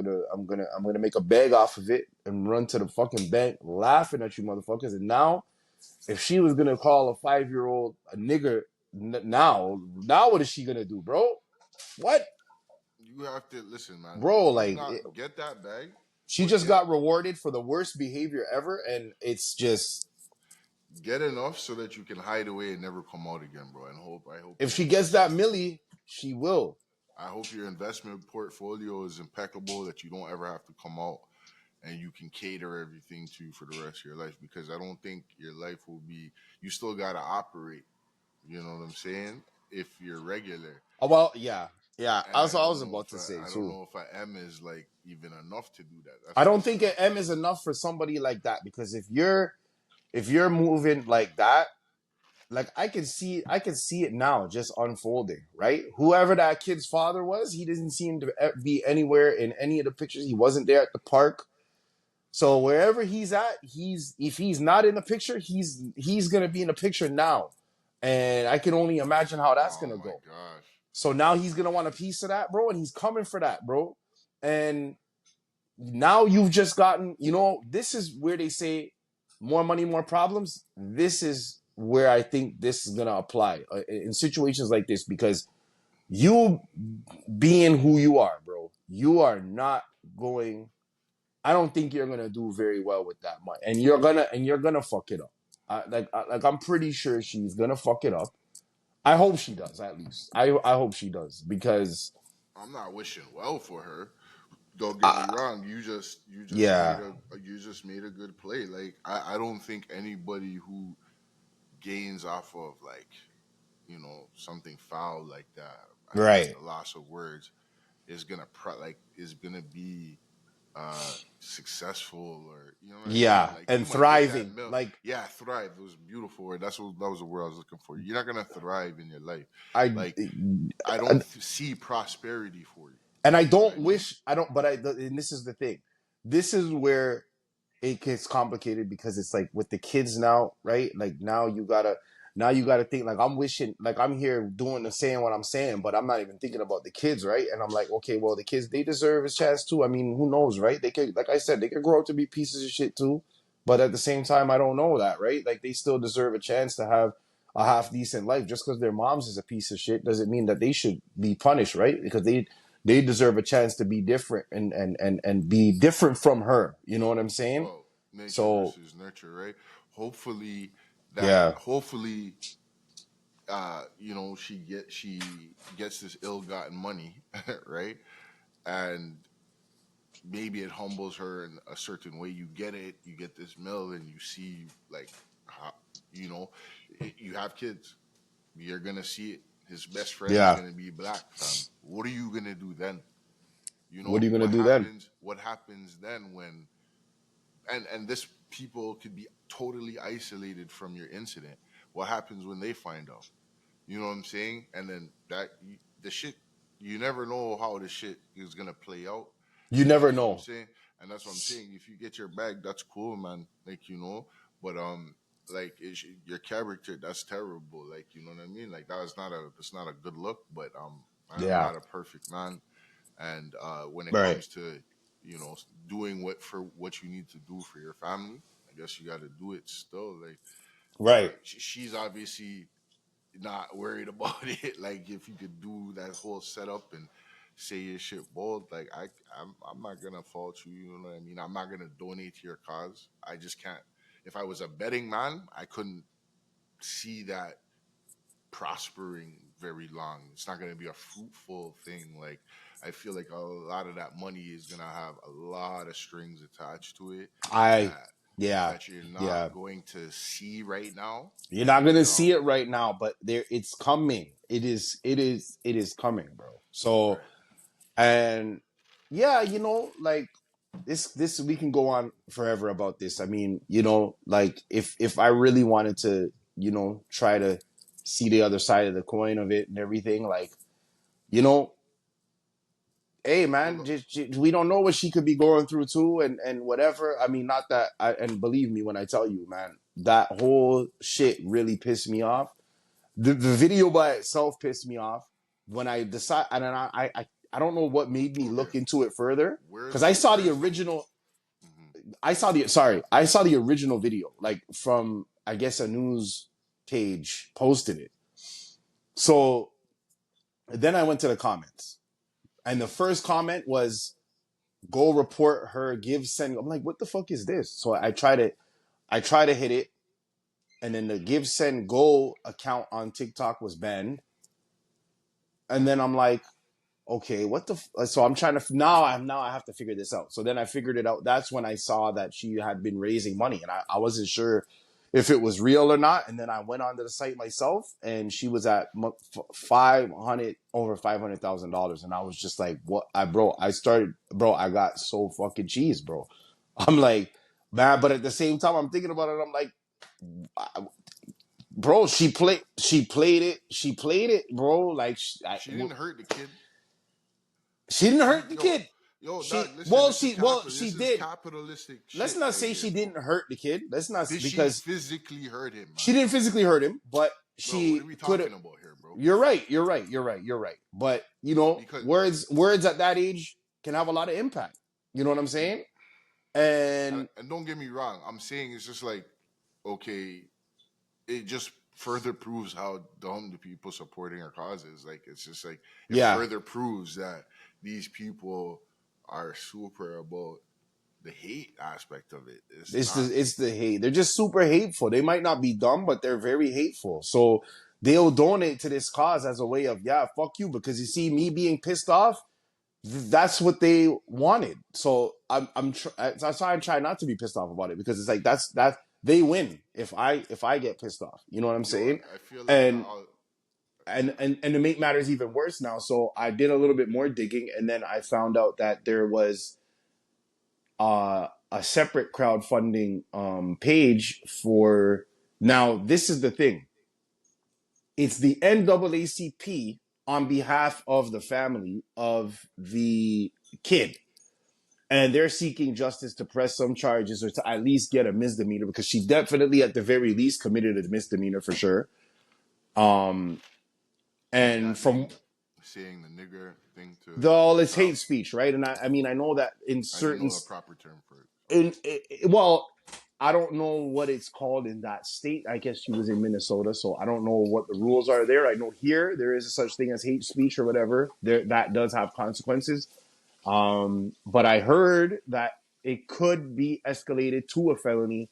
gonna make a bag off of it and run to the fucking bank laughing at you motherfuckers. And now, if she was gonna call a 5-year-old a nigger, now what is she gonna do, bro? What, You have to listen, man. bro? Do Like, not get that bag, she but just got rewarded for the worst behavior ever, and it's just, get enough so that you can hide away and never come out again, bro. And I hope if your she gets that investment millie, she will. I hope your investment portfolio is impeccable that you don't ever have to come out and you can cater everything to for the rest of your life because I don't think your life will be you still got to operate, you know what I'm saying? If you're regular. Oh, well, yeah, yeah. And That's what I was about to say I don't too. know if a M is like even enough to do that. I don't That's think what an I'm M saying. is enough for somebody like that, because if you're moving like that, like I can see it now just unfolding, right? Whoever that kid's father was, he didn't seem to be anywhere in any of the pictures. He wasn't there at the park. So wherever he's at, he's if he's not in the picture, he's gonna be in the picture now. And I can only imagine how that's Oh gonna my go. gosh. So now he's gonna want a piece of that, bro, and he's coming for that, bro. And now you've just gotten, this is where they say more money, more problems. This is where I think this is gonna apply in situations like this because you being who you are, bro, you are not going. I don't think you're gonna do very well with that money, and you're gonna fuck it up. Like I'm pretty sure she's gonna fuck it up. I hope she does at least. I hope she does because I'm not wishing well for her. Don't get me uh, wrong. You just yeah, made a good play. Like I don't think anybody who gains off of like something foul like that, at right, the loss of words, is gonna be successful, or you know what I mean. yeah, Like you and might get that thriving. milk. Like Yeah, thrive. It was a beautiful word. That was the word I was looking for. You're not gonna thrive in your life. I, Like I don't see prosperity for you. and I You know what don't I mean? wish I don't. But and this is the thing. This is where it gets complicated because it's like with the kids now, right? Like now you gotta think like I'm wishing like I'm here doing the saying what I'm saying, but I'm not even thinking about the kids, right? And I'm like, okay, well the kids they deserve a chance too. I mean, who knows, right? They could like I said, they could grow up to be pieces of shit too. But at the same time, I don't know that, right? Like they still deserve a chance to have a half decent life. Just because their mom's is a piece of shit doesn't mean that they should be punished, right? Because they deserve a chance to be different and be different from her. You know what I'm saying? Well, nature So versus nurture, right? Hopefully yeah, hopefully she gets this ill-gotten money, right? And maybe it humbles her in a certain way. You get this mill, and you see like how, you know, you have kids. You're gonna see it. His best friend is yeah. gonna be black, fam. What are you gonna do then? What are you gonna do then? What happens then when and this people could be totally isolated from your incident. What happens when they find out? You know what I'm saying? And then the shit, you never know how the shit is gonna play out. You And never that's what I'm know. saying. And that's what I'm saying. If you get your bag, that's cool, man. Like but like your character, that's terrible. Like you know what I mean? Like that's not a good look. But I'm Yeah, not a perfect man, and when it right, comes to you know doing what you need to do for your family, I guess you got to do it still. Like right. she's obviously not worried about it. Like if you could do that whole setup and say your shit bold, like I'm not gonna fault you. You know what I mean? I'm not gonna donate to your cause. I just can't. If I was a betting man, I couldn't see that prospering very long. It's not gonna be a fruitful thing. Like I feel like a lot of that money is gonna have a lot of strings attached to it I that yeah, that you're yeah. not going to see right now. You're not And gonna see it right now, but there it's coming. It is coming, bro. So right. and yeah, like this we can go on forever about this. I mean, like if I really wanted to, try to see the other side of the coin of it and everything, like, you know, hey Well, man, we don't know what she could be going through too, and whatever. I mean, not that and believe me when I tell you, man, that whole shit really pissed me off. The video by itself pissed me off. When I decide, and then I don't know what made me okay. look into it further because Where's I the saw the where's the original. mhm. I saw the original video, like from I guess a news page posted it. So then I went to the comments, and the first comment was, "Go report her, give send." I'm like, what the fuck is this? So I try to hit it, and then the give send go account on TikTok was banned, and then I'm like, okay, what the? So I'm trying to now I have to figure this out. So then I figured it out. That's when I saw that she had been raising money, and I wasn't sure if it was real or not. And then I went onto the site myself, and she was at 500 over $500,000, and I was just like, what? I got so fucking cheese, bro. I'm like, man, but at the same time, I'm thinking about it. I'm like, bro. She played it, bro. Like She didn't hurt the kid. she didn't She hurt the yo kid. yo She dog. Listen, well, this is she well, capital. she This is did. capitalistic Let's shit not right say here, she bro. didn't hurt the kid. Let's not Did she because physically hurt him, she man? didn't physically hurt him, but Bro, what are she we could have. talking about here, bro? You're right. You're right. You're right. You're right. But Because words at that age can have a lot of impact. You know what I'm and, saying? And and don't get me wrong, I'm saying it's just like, okay, it just further proves how dumb the people supporting our cause is. Like, it's just like it yeah, further proves that these people are super about the hate aspect of it. It's not. it's the hate. They're just super hateful. They might not be dumb, but they're very hateful. So they'll donate to this cause as a way of fuck you, because you see me being pissed off. That's what they wanted. So that's why I try not to be pissed off about it, because it's like that they win if I get pissed off. You know what I'm Yo, saying? I feel like And I'll, to make matters even worse now, so I did a little bit more digging, and then I found out that there was a separate crowdfunding page for. Now this is the thing. It's the NAACP on behalf of the family of the kid, and they're seeking justice to press some charges or to at least get a misdemeanor, because she definitely, at the very least, committed a misdemeanor for sure. Um, is and that from thing saying the nigger thing to all the this child? hate speech, right? And I mean, I know that in I didn't certain, know the proper term for it. So. well, I don't know what it's called in that state. I guess she was in Minnesota, so I don't know what the rules are there. I know here there is a such thing as hate speech or whatever. There that does have consequences. But I heard that it could be escalated to a felony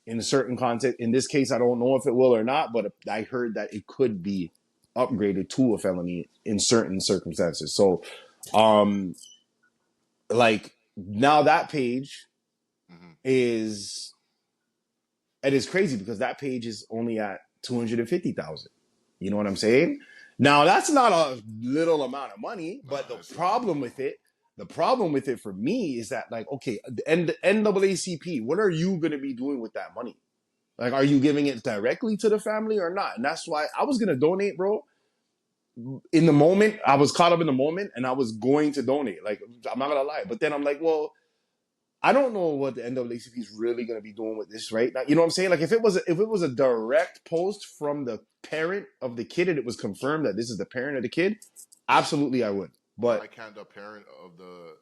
in a certain context. In this case, I don't know if it will or not, but I heard that it could be upgraded to a felony in certain circumstances. So, um, like now that page Mm-hmm. is it is crazy, because that page is only at 250,000. You know what I'm saying? Now that's not a little amount of money, but Nah, it's not. the problem with it for me is that, like, okay, the NAACP, what are you going to be doing with that money? Like, are you giving it directly to the family or not? And that's why I was going to donate, bro. In the moment, I was caught up in the moment, and I was going to donate. Like, I'm not going to lie. But then I'm like, well, I don't know what the NAACP is really going to be doing with this right now. You know what I'm saying? Like, if it was a direct post from the parent of the kid, and it was confirmed that this is the parent of the kid, absolutely I would. Why But can't the parent of the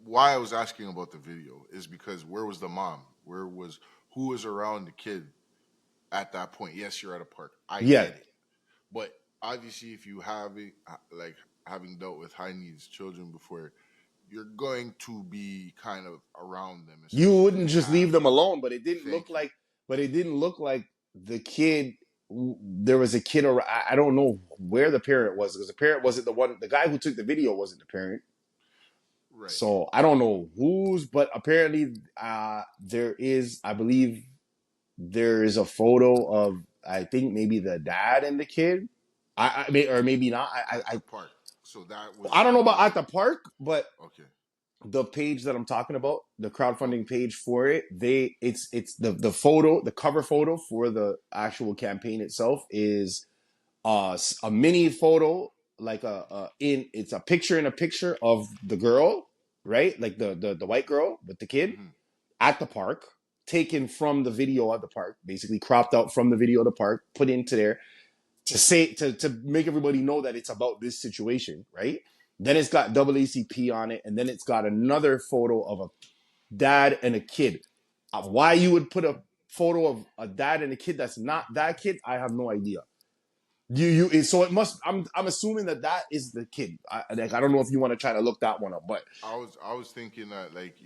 why I was asking about the video is because where was the mom? Who was around the kid at that point? Yes, you're at a park. I yeah, get it. But obviously if you have it, like having dealt with high needs children before, you're going to be kind of around them, you especially if wouldn't they just have. leave them alone. But it didn't look Thank you. like. But it didn't look like the kid. There was a kid around. I don't know where the parent was, because the parent wasn't the one. The guy who took the video wasn't the parent. Right. So I don't know who's. But apparently, there is. I believe there is a photo of, I think, maybe the dad and the kid. Or maybe not. At the park. So that I was don't know about at obviously the park, but okay. the page that I'm talking about, the crowdfunding Okay. page for it, it's the photo, the cover photo for the actual campaign itself is a mini photo, like it's a picture in a picture of the girl, right? Like the white girl with the kid Mm-hmm. at the park, taken from the video of the park, basically cropped out from the video of the park, put into there to say to make everybody know that it's about this situation, right? Then it's got AACP on it, and then it's got another photo of a dad and a kid. Why you would put a photo of a dad and a kid that's not that kid, I have no idea. So it must. I'm assuming that is the kid. I don't know if you want to try to look that one up, but I was thinking that, like,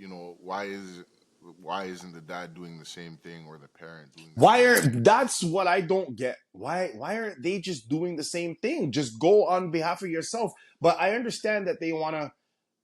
why isn't the dad doing the same thing or the parent doing the why same are thing? that's what I don't get. Why aren't they just doing the same thing? Just go on behalf of yourself. But I understand that they want to.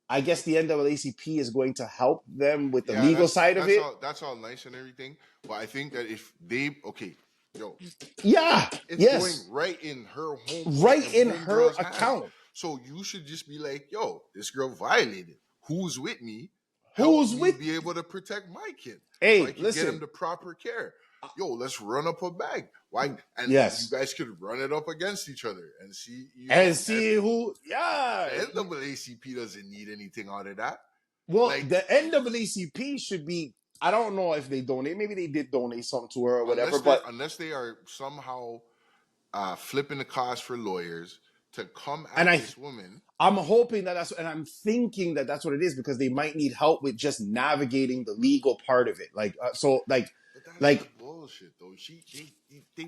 I guess the NAACP is going to help them with the Yeah, legal that's side of that's it. all that's all nice and everything, but I think that if they okay, yo, Yeah, it's going yes, right in her homeboy right and in her homegirl's hands. account. So you should just be like, yo, this girl violated. Who's with me? Help Who's me with? be able to protect my kid so I Hey, can get him listen, the proper care. yo, let's run up a bag. Why? And you Yes. guys could run it up against each other and see, And see who, yeah. the NAACP doesn't need anything out of that. Well, Like, the NAACP should be, I don't know if they donate. Maybe they did donate something to her or whatever, but unless they are somehow flipping the cost for lawyers to come and at this woman. I'm hoping that that's, and I'm thinking that that's what it is because they might need help with just navigating the legal part of it. But that's Like not bullshit though.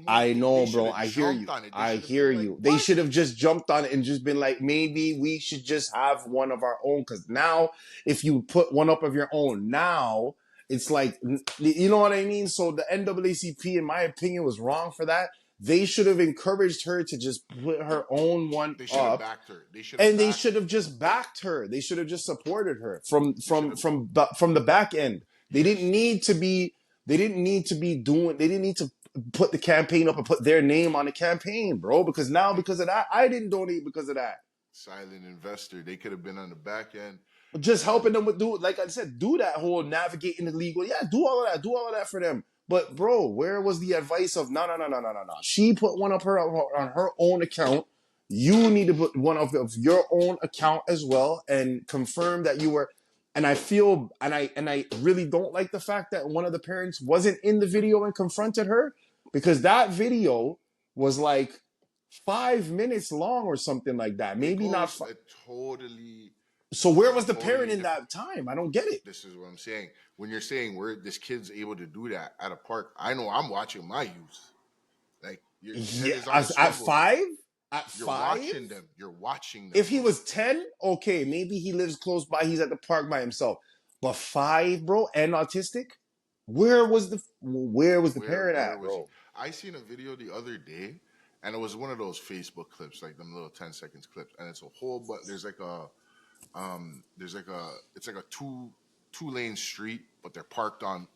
I They know, should bro. have I hear jumped you. on it. They I should have hear been like, you. They what? should have just jumped on it and just been like, maybe we should just have one of our own. Because now, if you put one up of your own, now it's like, you know what I mean? So the NAACP, in my opinion, was wrong for that. They should have encouraged her to just put her own one They should have up, backed her. They should have and they backed should her. have just backed her. They should have just supported her They should have. from the back end. They didn't Yes. need to be. They didn't need to be doing. They didn't need to put the campaign up and put their name on the campaign, bro. Because now, They because of that, I didn't donate because of that. silent investor. They could have been on the back end, Just helping and them with like I said, do that whole navigating the legal. Yeah, do all of that for them. But bro, where was the advice of no? She put one of her on her own account. You need to put one of your own account as well and confirm that you were. And I feel and I really don't like the fact that one of the parents wasn't in the video and confronted her because that video was like 5 minutes long or something like that. it Maybe not. goes a totally, So where a was the parent totally in different. that time? I don't get it. This is what I'm saying. When you're saying where this kid's able to do that at a park, I know I'm watching my youth. Like your head Yeah, is on a at swivel. five, at You're five. watching them. You're watching them, If he bro. was 10, okay, maybe he lives close by. He's at the park by himself. But five, bro, and autistic. Where was the parent Where at, was he? bro? I seen a video the other day, and it was one of those Facebook clips, like them little 10 seconds clips, and it's a whole. But there's like a it's like a two lane street, but they're parked on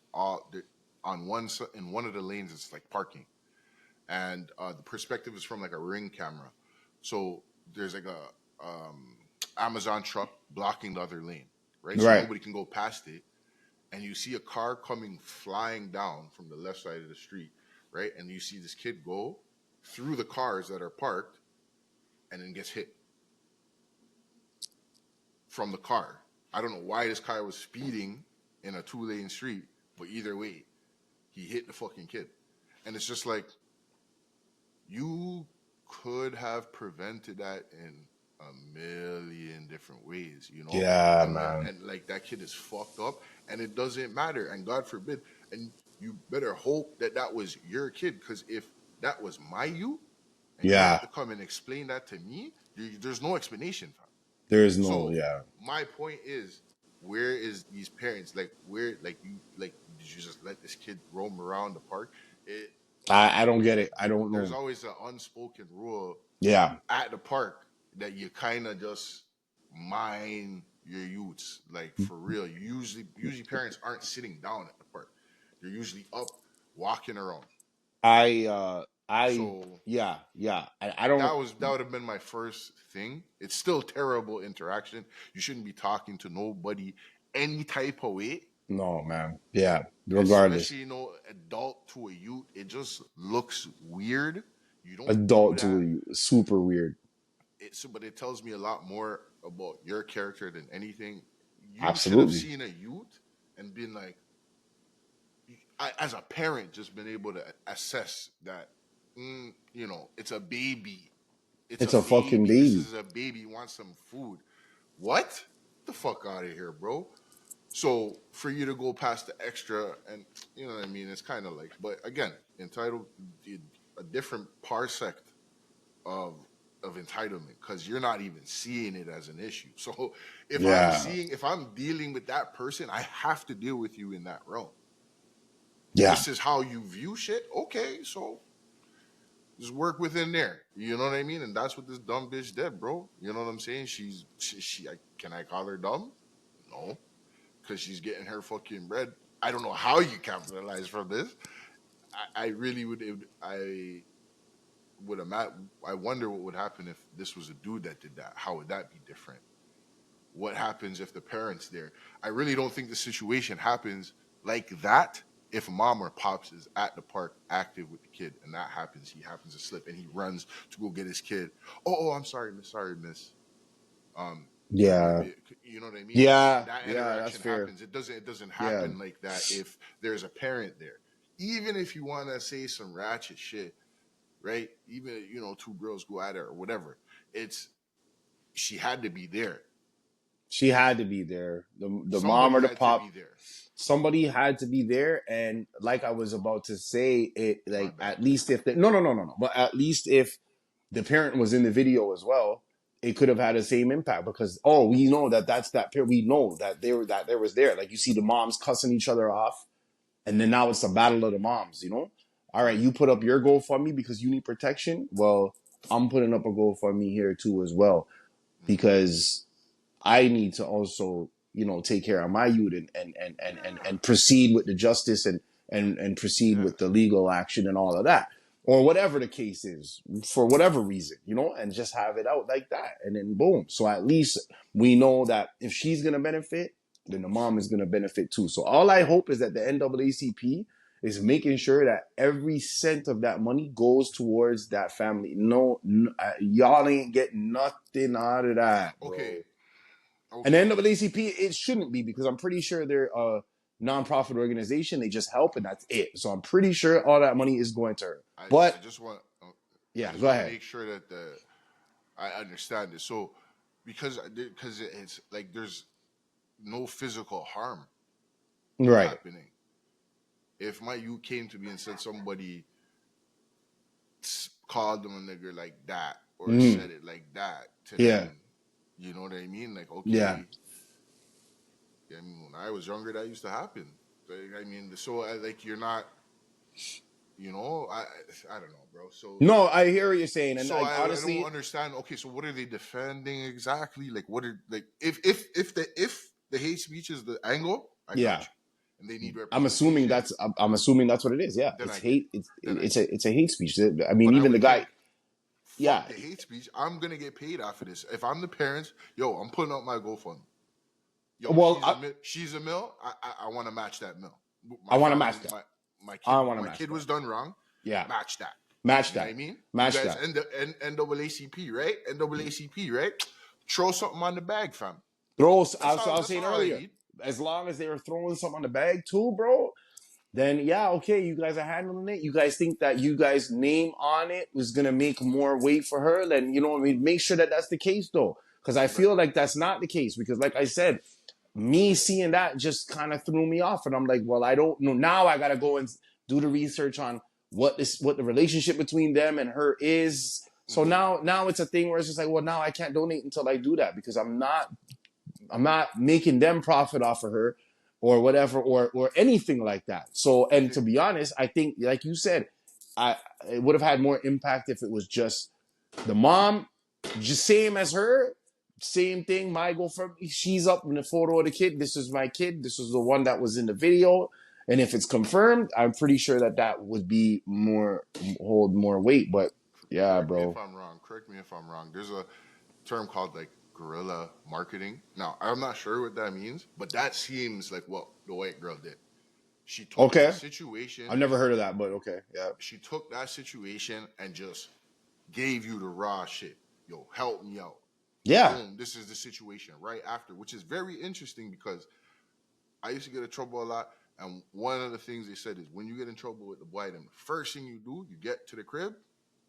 in one of the lanes. It's like parking, and the perspective is from like a ring camera. So there's like a Amazon truck blocking the other lane, right? So Right, nobody can go past it, and you see a car coming flying down from the left side of the street, right? And you see this kid go through the cars that are parked and then gets hit from the car. I don't know why this car was speeding in a two-lane street, but either way, he hit the fucking kid. And it's just like, you could have prevented that in a million different ways, you know? yeah, And man. and like that kid is fucked up and it doesn't matter. And God forbid, and you better hope that that was your kid, because if that was my youth and you have Yeah, to come and explain that to me, there's no explanation, fam. there is no, So yeah. my point is, where is these parents? Like, where, like, did you just let this kid roam around the park? It I don't get it. I don't There's know. always an unspoken rule Yeah, at the park that you kind of just mind your youths, like for real. Usually parents aren't sitting down at the park; they're usually up walking around. I, So yeah. I don't. that would have been my first thing. It's still terrible interaction. You shouldn't be talking to nobody any type of way, No, man. Yeah, regardless. especially adult to a youth. It just looks weird. You don't do Adult to that. you, super weird. But it tells me a lot more about your character than anything. You should have Absolutely. seen a youth and been like, as a parent, just been able to assess that, it's a baby. It's It's a a fucking baby. This baby. is a baby. He wants some food. What? The fuck out of here, bro. So for you to go past the extra, and you know what I mean, it's kind of like, but again, entitled a different parsec of entitlement, because you're not even seeing it as an issue. So Yeah, if I'm dealing with that person, I have to deal with you in that realm. yeah. This is how you view shit. Okay, so just work within there. You know what I mean? And that's what this dumb bitch did, bro. You know what I'm saying? Can I call her dumb? No, because she's getting her fucking bread. I don't know how you capitalize from this. I really would imagine. I wonder what would happen if this was a dude that did that. How would that be different? What happens if the parents there? I really don't think the situation happens like that if mom or pops is at the park active with the kid and that happens, he happens to slip and he runs to go get his kid. Oh, I'm sorry, miss. Yeah. You know what I mean? Yeah. That Yeah. That's interaction fair. happens. It doesn't Yeah. happen like that if there's a parent there. Even if you want to say some ratchet shit, right? Even two girls go at it or whatever. It's she had to be there. She had to be there. The mom Somebody or the had to pop, be there. somebody had to be there. And like I was about to say, it My like bad. at least if the, no, but at least if the parent was in the video as well, it could have had the same impact because we know that that's that parent. We know that there was there. Like you see the moms cussing each other off, and then now it's the battle of the moms. All right, Right. you put up your GoFundMe because you need protection. Well, I'm putting up a GoFundMe here too as well Mm-hmm. because I need to also, take care of my youth and Yeah. proceed with the justice and proceed Yeah. with the legal action and all of that. Or whatever the case is, for whatever reason, and just have it out like that. And then boom. So at least we know that if she's gonna benefit, then the mom is gonna benefit too. So all I hope is that the NAACP is making sure that every cent of that money goes towards that family. No, y'all ain't getting nothing out of that, Okay. bro. And the Okay. NAACP, it shouldn't be because I'm pretty sure they're a nonprofit organization. They just help and that's it. So I'm pretty sure all that money is going to her. I, I But just want I yeah, just go want to ahead. make sure that I understand this. So because it's like there's no physical harm Right. happening. If my you came to me and said somebody called them a nigger like that or Mm. said it like that to Yeah. them, you know what I mean? Like Yeah. okay, I mean when I was younger that used to happen. Like, I mean, so like you're not, I don't know, bro. So No, I hear what you're saying. And So like I don't honestly, understand. Okay, so what are they defending exactly? Like, what are like if the hate speech is the angle, I got yeah. you, and they need I'm assuming representation. I'm assuming that's what it is. Yeah. Then It's I get hate. it. Then I get it. It's a hate speech. I mean, But I even the would guy, think, yeah. fuck the hate speech. I'm gonna get paid off of this. If I'm the parents, yo, I'm putting up my GoFundMe. Yo, Well, she's a mill. I want to match that mill. I My want to family, match that. my kid, I want to my match kid that. was done wrong. Yeah. Match that. Match You know what I that. mean? You Match guys, that. NAACP, right? NAACP, right? Throw something on the bag, fam. Throw. That's I all. was That's saying all I earlier, need. as long as they were throwing something on the bag too, bro, then yeah, okay, you guys are handling it. You guys think that you guys' name on it was gonna make more weight for her, then what I mean. Make sure that that's the case though, because I Right. feel like that's not the case. Because like I said, me seeing that just kind of threw me off, and I'm like, well, I don't know. Now I gotta go and do the research on what the relationship between them and her is. So Mm-hmm. now it's a thing where it's just like, well, now I can't donate until I do that because I'm not making them profit off of her or whatever or anything like that. So and Okay. to be honest, I think like you said, I it would have had more impact if it was just the mom, just same as her, same thing. My go from she's up in the photo of the kid. This is my kid. This is the one that was in the video. And if it's confirmed, I'm pretty sure that that would be hold more weight. But yeah, Correct me if bro. I'm wrong. Correct me if I'm wrong. There's a term called like guerrilla marketing. Now, I'm not sure what that means, but that seems like what the white girl did. She took a Okay. I've situation, never heard of that, but okay. Yeah. she took that situation and just gave you the raw shit. Yo, help me out. Yeah. Boom, this is the situation right after, which is very interesting because I used to get in trouble a lot. And one of the things they said is when you get in trouble with the boy, then the first thing you do, you get to the crib,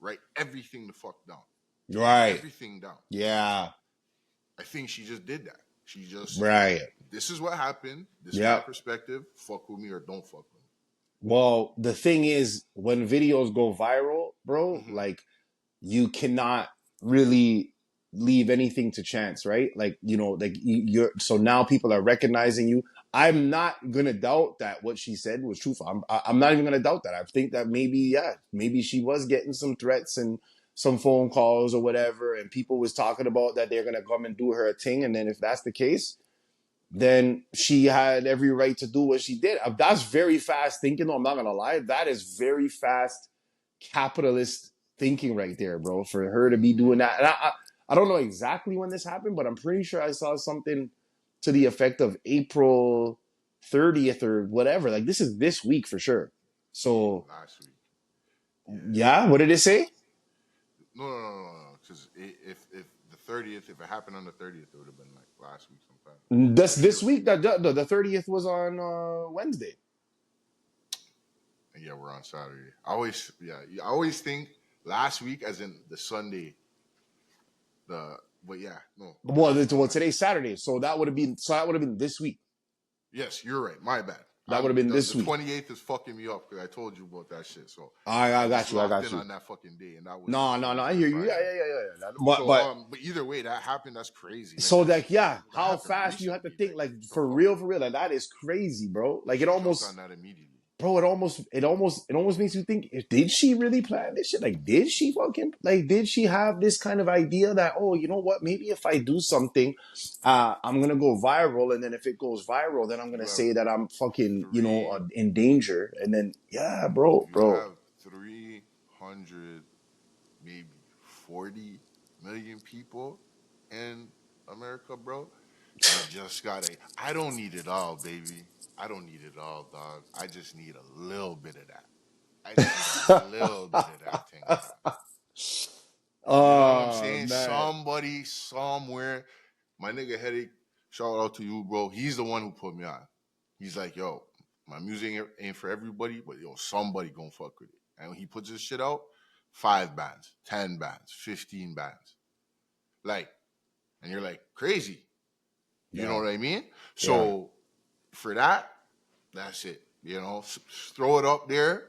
write everything the fuck down. Right. Everything down. Yeah. I think she just did that. She just, Right. this is what happened. This is my Yep. perspective. Fuck with me or don't fuck with Well, the thing is, when videos go viral, me. bro, Mm-hmm. like you cannot really leave anything to chance, right? Like, like you're so now people are recognizing you. I'm not gonna doubt that what she said was truthful. I'm not even gonna doubt that. I think that maybe, yeah, maybe she was getting some threats and some phone calls or whatever, and people was talking about that they're gonna come and do her a thing. And then if that's the case, then she had every right to do what she did. That's very fast thinking. Though, I'm not gonna lie. That is very fast capitalist thinking right there, bro. For her to be doing Mm-hmm. that, and I don't know exactly when this happened, but I'm pretty sure I saw something to the effect of April 30th or whatever. Like this is this week for sure. So last week. Yeah. yeah, what did it say? No. Because if the 30th, if it happened on the 30th, it would have been like last week sometime This for this sure. week. The 30th was on Wednesday. And yeah, we're on Saturday. I always think last week as in the Sunday. But yeah, no, Well, no, my today's Saturday, so that would have been this week. yes, you're right. My bad. That would have been The this week. 28th is fucking me up because I told you about that shit. So I I just got you. I locked got in you. on that fucking day, and that was No, no, no. I Thursday or hear you. Yeah, Friday. yeah, yeah, yeah. So But but either way, that happened. That's crazy. Like so that's like yeah, that how happened fast you have to recently. think Like like what the for fuck? real, for real. Like that is crazy, bro. Like it She jumped on almost, that immediately. bro. It almost makes you think: did she really plan this shit? Like, did she fucking like? Did she have this kind of idea that, oh, you know what? Maybe if I do something, I'm gonna go viral, and then if it goes viral, then I'm gonna You have say that I'm fucking, three. in danger, and then yeah, bro. You have 300, maybe 40 million people in America, bro. You just gotta. I don't need it all, baby. I don't need it all, dog. I just need a little bit of that. I just need a little bit of that thing, time. You know what I'm Oh saying? man, Somebody, somewhere. My nigga Headache, shout out to you, bro. He's the one who put me on. He's like, yo, my music ain't for everybody, but yo, somebody gonna fuck with it. And when he puts his shit out, 5 bands, 10 bands, 15 bands. Like, and you're like, crazy. You know yeah, what I mean? yeah. So for that, that's it. Throw it up there,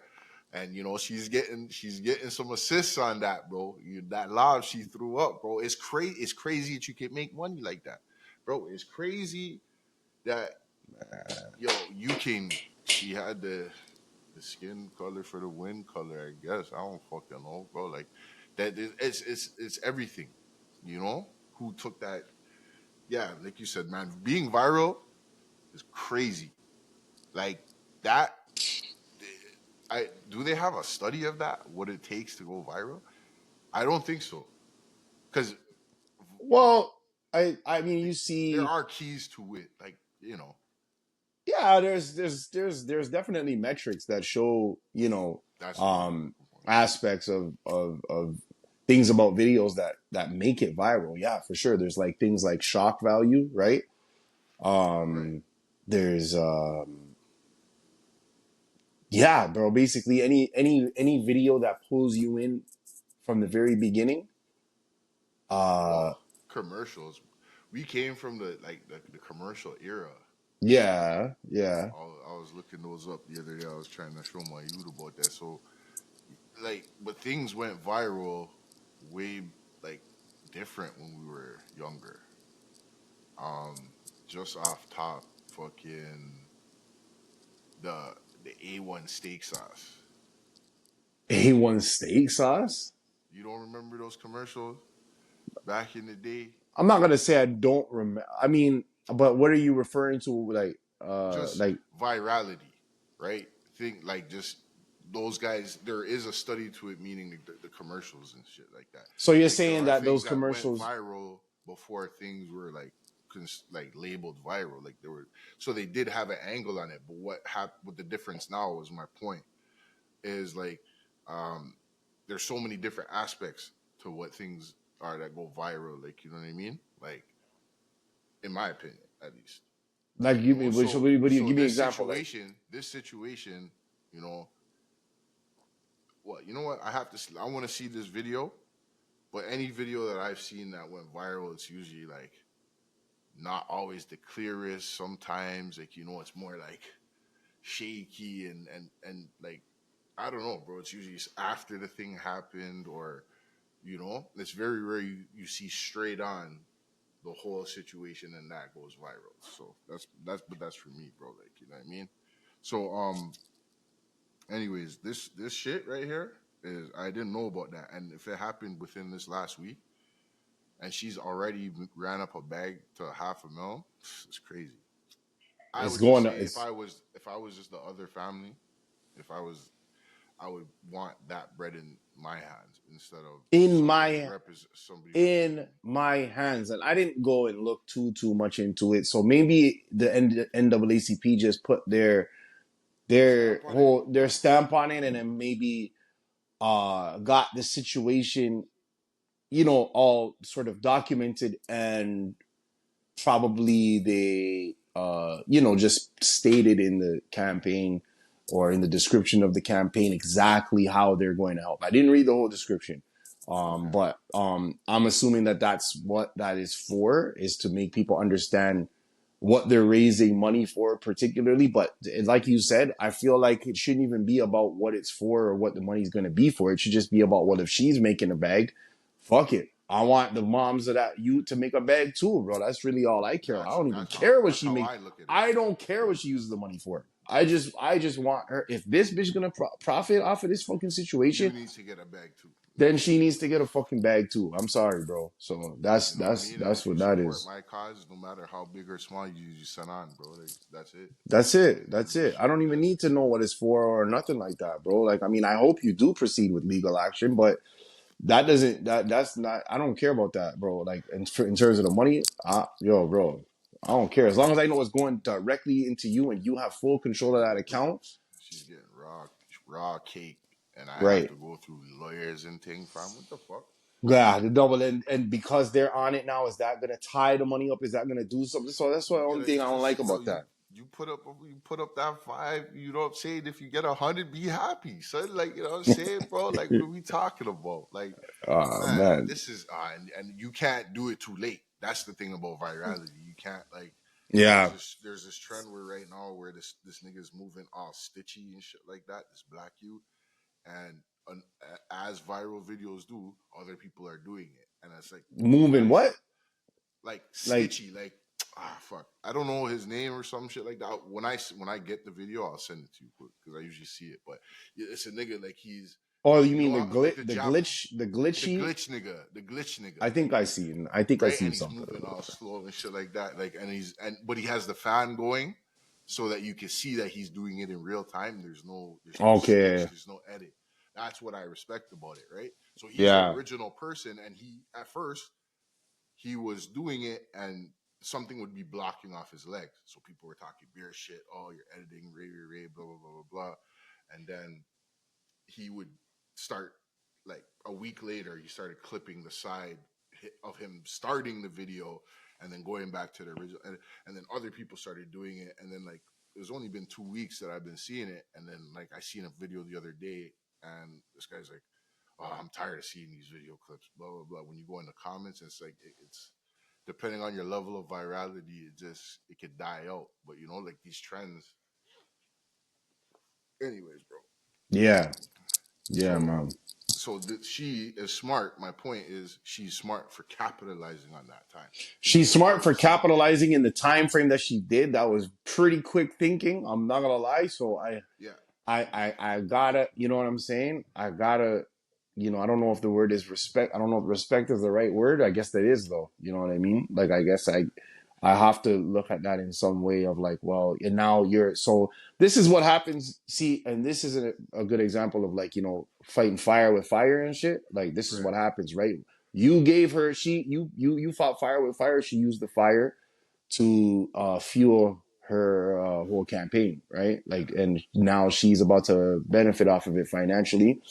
and she's getting some assists on that, bro. That lob she threw up, bro. It's crazy. It's crazy that you can make money like that, bro. It's crazy that you can. She had the skin color for the wind color. I guess I don't fucking know, bro. Like that. It's everything. Who took that? Yeah, like you said, man. Being viral is crazy. Like that. I do they have a study of that? What it takes to go viral? I don't think so. Because Well, I mean, you there see, are keys to it. Like yeah, there's definitely metrics that show, that's the word I'm um looking for. aspects of things about videos that make it viral. Yeah, for sure. There's like things like shock value, right? Right. There's yeah, bro, basically any video that pulls you in from the very beginning. Oh, Uh commercials. We came from the commercial era. yeah, yeah. I was looking those up the other day. I was trying to show my youth about that. So but things went viral way like different when we were younger. Um, just off top, fucking the A1 steak sauce. A1 steak sauce? You don't remember those commercials back in the day? I'm not gonna say I don't remember. I mean, but what are you referring to? Just virality, right? Think like just those guys. There is a study to it, meaning the commercials and shit like that. so you're Like there saying are that things those that went commercials, viral before things were like labeled viral. Like there were, so they did have an angle on it. But what the difference now was my point is like, um, there's so many different aspects to what things are that go viral. Like you know what I mean? Like in my opinion, at least. like, give me So what do you so give me an example? Like, this situation, you know what? You know what? I want to see this video, but any video that I've seen that went viral, it's usually like not always the clearest. Sometimes like it's more like shaky and like I don't know, bro. It's usually after the thing happened or it's very rare you see straight on the whole situation and that goes viral. So that's for me, bro. Like you know what I mean. So anyways, this shit right here is I didn't know about that, and if it happened within this last week, and she's already ran up a bag to 500,000, it's crazy. I it's would just going to say it's if I was just the other family, if I was I would want that bread in my hands instead of in somebody my represent somebody in representing me. my hands, and I didn't go and look too much into it. So maybe the NAACP just put Stamp on it. their stamp on it, and then maybe got the situation, all sort of documented, and probably they just stated in the campaign or in the description of the campaign exactly how they're going to help. I didn't read the whole description, Okay. but I'm assuming that that's what that is for, is to make people understand what they're raising money for particularly. But like you said, I feel like it shouldn't even be about what it's for or what the money's going to be for. It should just be about, what if she's making a bag, fuck it, I want the moms of that youth to make a bag too, bro. That's really all I care. I don't even care what That's she how make. I look at it. I don't care what she uses the money for. I just want her. If this bitch gonna profit off of this fucking You situation, need to get a bag too. then she needs to get a fucking bag too. I'm sorry, bro. So that's You know what I that's mean? And that's if you what that support is. my cause, no matter how big or small, you send on, bro. Like, that's it. That's it. And That's you it. I don't even that's need to know what it's for or nothing like that, bro. Like, I mean, I hope you do proceed with legal action, but that doesn't that's not. I don't care about that, bro. Like, in terms of the money, yo, bro, I don't care as long as I know it's going directly into you and you have full control of that account. she's getting raw cake, and I have Right. to go through lawyers and thing. Fam, what the fuck? Yeah, the double, and because they're on it now, is that gonna tie the money up? Is that gonna do something? So that's the You only gotta thing I don't just like about that. you put up that five. You know what I'm saying? If you get 100, be happy. So like, you know what I'm saying, bro? Like, what are we talking about? Like, man, Man. this is and you can't do it too late. That's the thing about virality. You can't, like, Yeah. there's this trend where right now where this nigga's moving all stitchy and shit like that. This black youth, and as viral videos do, other people are doing it, and it's like, Moving guys, what? like Like, Stitchy, like, fuck, I don't know his name or some shit like that. When I get the video, I'll send it to you because I usually see it. But yeah, it's a nigga, like, he's, oh, you you know mean how, like, the glitchy? the glitch nigga, I think I think I right? seen And he's something. moving all slow and shit like that, like, and but he has the fan going so that you can see that he's doing it in real time. There's no Okay. stitch, there's no edit. That's what I respect about it, right? So he's the Yeah. original person, and he at first he was doing it and something would be blocking off his legs. So people were talking beer shit. Oh, you're editing, blah, blah, blah, blah, blah. And then he would start, like, a week later, he started clipping the side of him starting the video and then going back to the original. And then other people started doing it. And then, like, it's only been 2 weeks that I've been seeing it. And then, like, I seen a video the other day and this guy's like, oh, I'm tired of seeing these video clips, blah, blah, blah. When you go in the comments, it's like, it's depending on your level of virality, it could die out. But, like, these trends. Anyways, bro. Yeah. Yeah, So man. she is smart. My point is she's smart for capitalizing on that time. She's People smart started for seeing it. capitalizing in the time frame that she did. That was pretty quick thinking. I'm not gonna lie. So Yeah. I gotta, you know what I'm saying? I gotta, I don't know if the word is respect. I don't know if respect is the right word. I guess that is though. You know what I mean? Like, I guess I have to look at that in some way of like, well, and now so this is what happens. See, and this is a good example of, like, fighting fire with fire and shit. Like, this is Right. what happens, right? You gave her, you fought fire with fire. She used the fire to fuel her whole campaign, right? Yeah. Like, and now she's about to benefit off of it financially.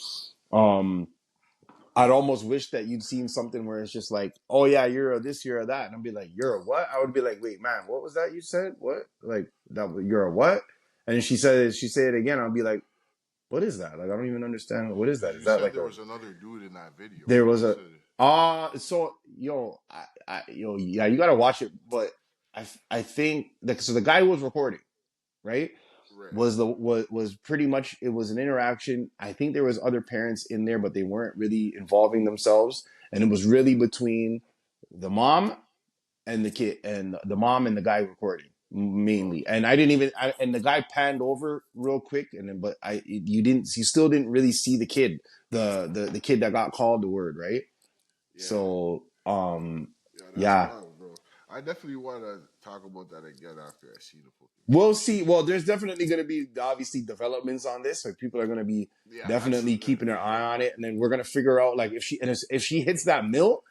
Um, I'd almost wish that you'd seen something where it's just like, oh yeah, you're a this, you're a that, and I'd be like, you're a what? I would be like, wait, man, what was that you said? What? Like, that? You're a what? And she said it again. I'll be like, what is that? Like, I don't even understand. What is Because that? Is you that said like there a? was another dude in that video. There was You a. said, So yeah, you gotta watch it. But I think that, so the guy who was recording, right, right. was pretty much, it was an interaction. I think there was other parents in there, but they weren't really involving themselves, and it was really between the mom and the kid, and the mom and the guy recording Oh, mainly. And I didn't even, and the guy panned over real quick, and then, but you still didn't really see the kid, the kid that got called the word, right? yeah. So Yeah, that's yeah. wild, bro. I definitely want to talk about that again after I see the fucking We'll video. see. Well, there's definitely going to be obviously developments on this. Like people are going to be Yeah, that's definitely keeping their eye on it, and then we're going to figure out like if she hits that mill,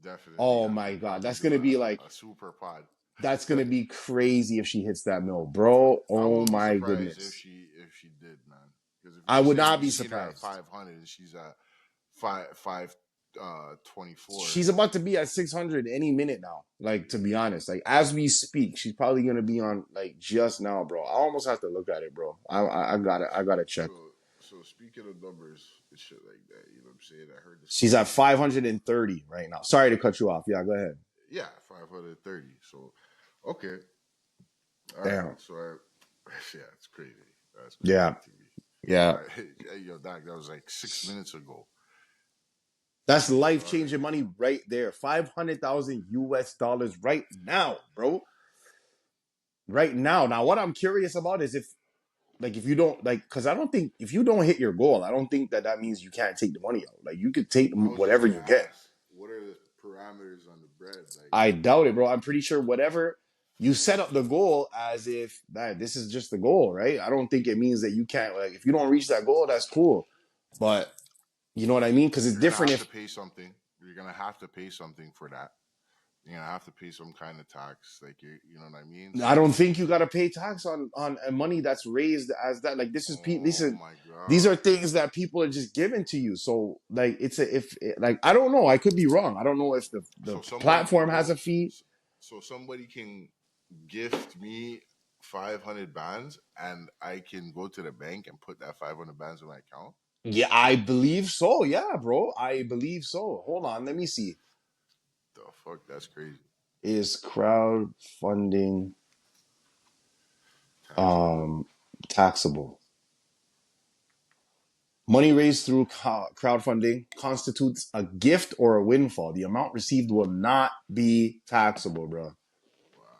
definitely oh have to my god, probably that's do going to be like a super pod. that's going to be crazy if she hits that mill, bro. I Oh wouldn't be my surprised goodness, if she did, man. Because if I you're would saying not you be seen her at surprised. 500 and she's at 24. She's about to be at 600 any minute now. Like to be honest, like as we speak, she's probably gonna be on like just now, bro. I almost have to look at it, bro. I gotta check. So speaking of numbers and shit like that, you know what I'm saying? I heard this She's at question. 530 right now. Sorry to cut you off. Yeah, go ahead. Yeah, 530. So okay, all right. Damn. So I, yeah, it's crazy. That's crazy Yeah. to me. Yeah. Hey, yo, Doc, that was like 6 minutes ago. That's life All right. changing money right there. 500,000 US dollars right now, bro. Right now. Now, what I'm curious about is if you don't like, because I don't think if you don't hit your goal, I don't think that means you can't take the money out. Like you could take I was just whatever gonna you get. ask, what are the parameters on the bread? Like, I doubt it, bro. I'm pretty sure whatever you set up the goal as if that this is just the goal, right? I don't think it means that you can't like if you don't reach that goal, that's cool. But you know what I mean? Because it's you're gonna different have to if pay something. You're gonna have to pay something for that. You're gonna have to pay some kind of tax. Like, you know what I mean? I don't So, think you gotta pay tax on money that's raised as that. Like this is oh my these are god. things that people are just giving to you. So like it's a if like I don't know. I could be wrong. I don't know if the So somebody can platform has go. a fee. So somebody can gift me 500 bands, and I can go to the bank and put that 500 bands in my account. Yeah, I believe so. Yeah, bro. I believe so. Hold on, let me see. The fuck, that's crazy. Is crowdfunding Taxable. um taxable? Money raised through crowdfunding constitutes a gift or a windfall. The amount received will not be taxable, bro. Wow.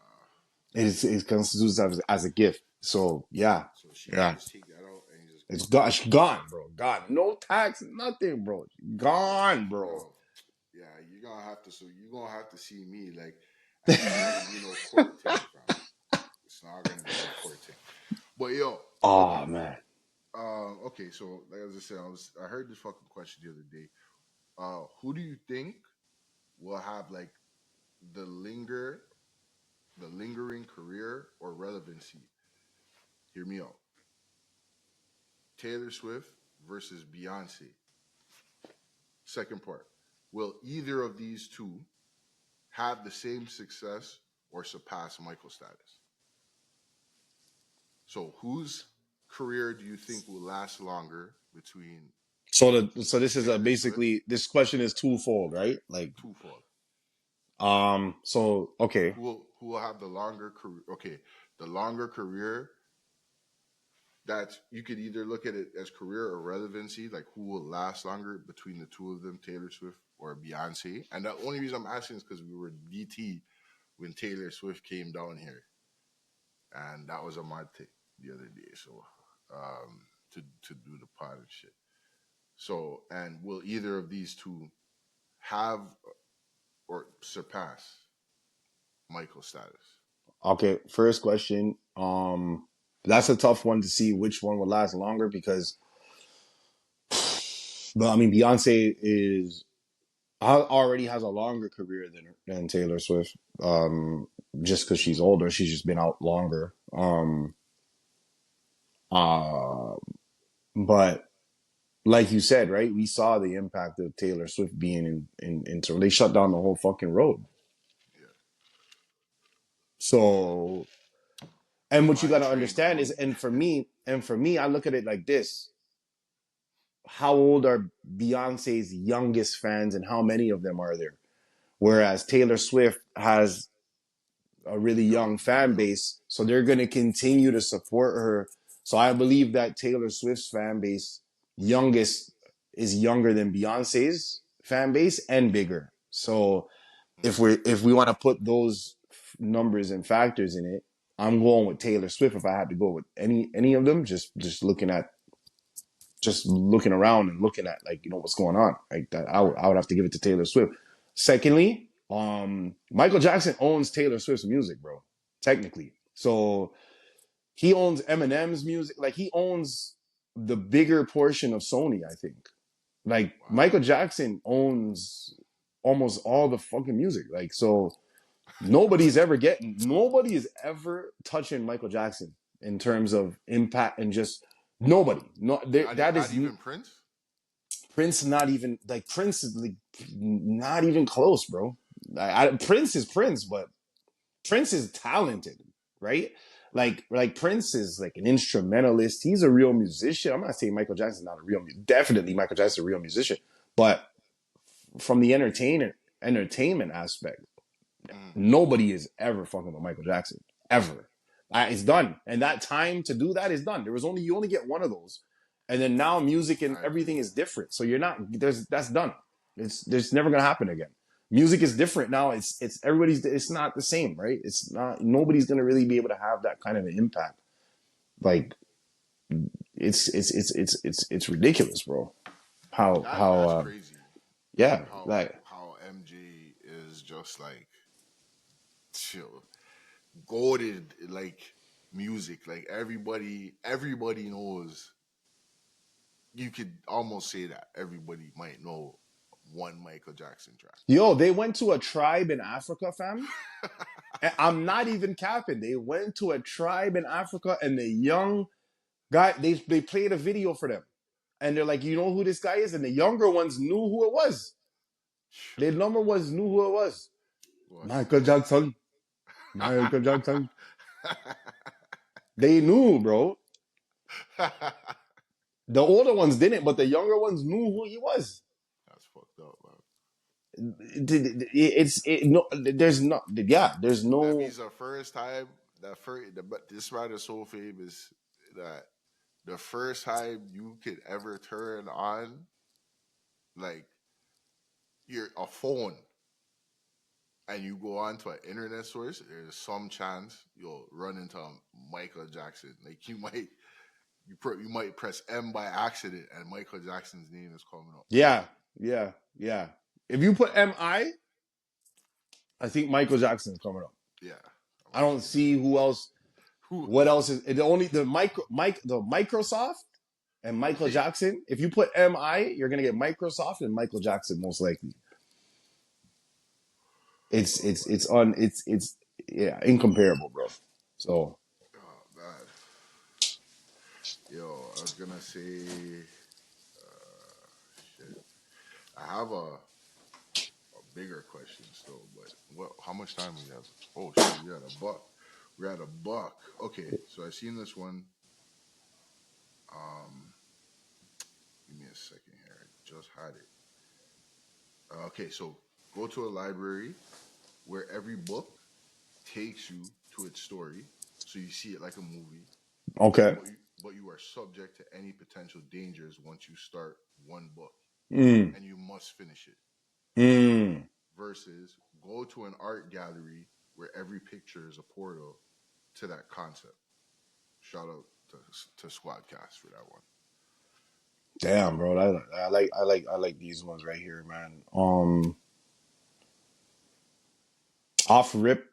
It constitutes as a gift. So yeah, So she can yeah, just take that out and just it's go. gone. She gone, bro. Gone. No tax, nothing, bro. Gone, bro. Yo, yeah, you're gonna have to. So you're gonna have to see me. Like, and it's not gonna be no court thing, fam. It's not gonna be no court thing. But yo, Oh okay, man. okay. So like as I said, I heard this fucking question the other day. Who do you think will have like the linger, the lingering career or relevancy? Hear me out. Taylor Swift versus Beyonce. Second part. Will either of these two have the same success or surpass Michael status? So whose career do you think will last longer between So this is a Taylor Swift? basically this question is twofold, right? Like Twofold. so okay. Who will have the longer career? Okay, the longer career that you could either look at it as career or relevancy, like who will last longer between the two of them, Taylor Swift or Beyonce. And the only reason I'm asking is because we were DT when Taylor Swift came down here, and that was a mad thing the other day. So to do the pod and shit. So and will either of these two have or surpass Michael status? Okay, first question. That's a tough one to see which one will last longer because but I mean Beyonce is already has a longer career than Taylor Swift. Just because she's older, she's just been out longer. Uh, but like you said, right? We saw the impact of Taylor Swift being in Toronto. They shut down the whole fucking road. Yeah. So, and what you got Mine to train understand is, alone. and for me, I look at it like this: how old are Beyonce's youngest fans, and how many of them are there? Whereas Taylor Swift has a really young Young, fan base, so they're going to continue to support her. So I believe that Taylor Swift's fan base, youngest, is younger than Beyonce's fan base and bigger. So mm, if we want to put those numbers and factors in it, I'm going with Taylor Swift if I had to go with any of them. Just looking at just looking around and looking at like what's going on like that. I right. would have to give it to Taylor Swift. Secondly. Michael Jackson owns Taylor Swift's music, bro. Technically, so he owns Eminem's music. Like he owns the bigger portion of Sony, I think. Like Michael Wow. Jackson owns almost all the fucking music. Like so, nobody is ever touching Michael Jackson in terms of impact and just nobody. No, there, that Not is even Prince. Prince. Not even like Prince is like not even close, bro. Prince is Prince, but Prince is talented, right? Like Prince is like an instrumentalist. He's a real musician. I'm not saying Michael Jackson's not a definitely Michael Jackson's a real musician, but from the entertainment aspect, Mm, nobody is ever fucking with Michael Jackson ever. It's done, and that time to do that is done. There was only you only get one of those, and then now music and I agree. everything is different. So you're not there's that's done. It's never gonna happen again. Music is different now. It's everybody's. It's not the same, right? It's not. Nobody's gonna really be able to have that kind of an impact. Like it's ridiculous, bro. How That's crazy. yeah, like How MJ is just like chill, goaded like music. Like everybody knows. You could almost say that everybody might know one Michael Jackson track. yo, they went to a tribe in Africa, fam. I'm not even capping. They went to a tribe in Africa, and the young guy they played a video for them, and they're like, you know who this guy is, and the younger ones knew who it was. The number ones knew who it was. What's Michael Jackson. Michael Jackson. They knew, bro. That's The older ones didn't, but the younger ones knew who he was. fucked up, man. No. There's not. Yeah. There's That no. means the first time but this man is so famous that the first time you could ever turn on like your a phone and you go on to an internet source, there's some chance you'll run into Michael Jackson. Like you might press M by accident and Michael Jackson's name is coming up. Yeah. Yeah. Yeah. If you put I think Michael Jackson's coming up. Yeah, I'm I don't actually see who else. who. What else is the only the Microsoft and Michael Jackson? If you put you're gonna get Microsoft and Michael Jackson most likely. Oh my, It's yeah, incomparable, bro. So oh man, yo, I was gonna say, shit. I have a bigger question still, but what? How much time we have? Oh shit, we had a buck. We're at a buck. Okay, so I seen this one. Um, Give me a second here. I just had it. Okay, so go to a library where every book takes you to its story, so you see it like a movie, okay. but you are subject to any potential dangers once you start one book, Mm, and you must finish it. mm. Versus go to an art gallery where every picture is a portal to that concept. Shout out to Squadcast for that one. Damn, bro. I like these ones right here, man. Off rip,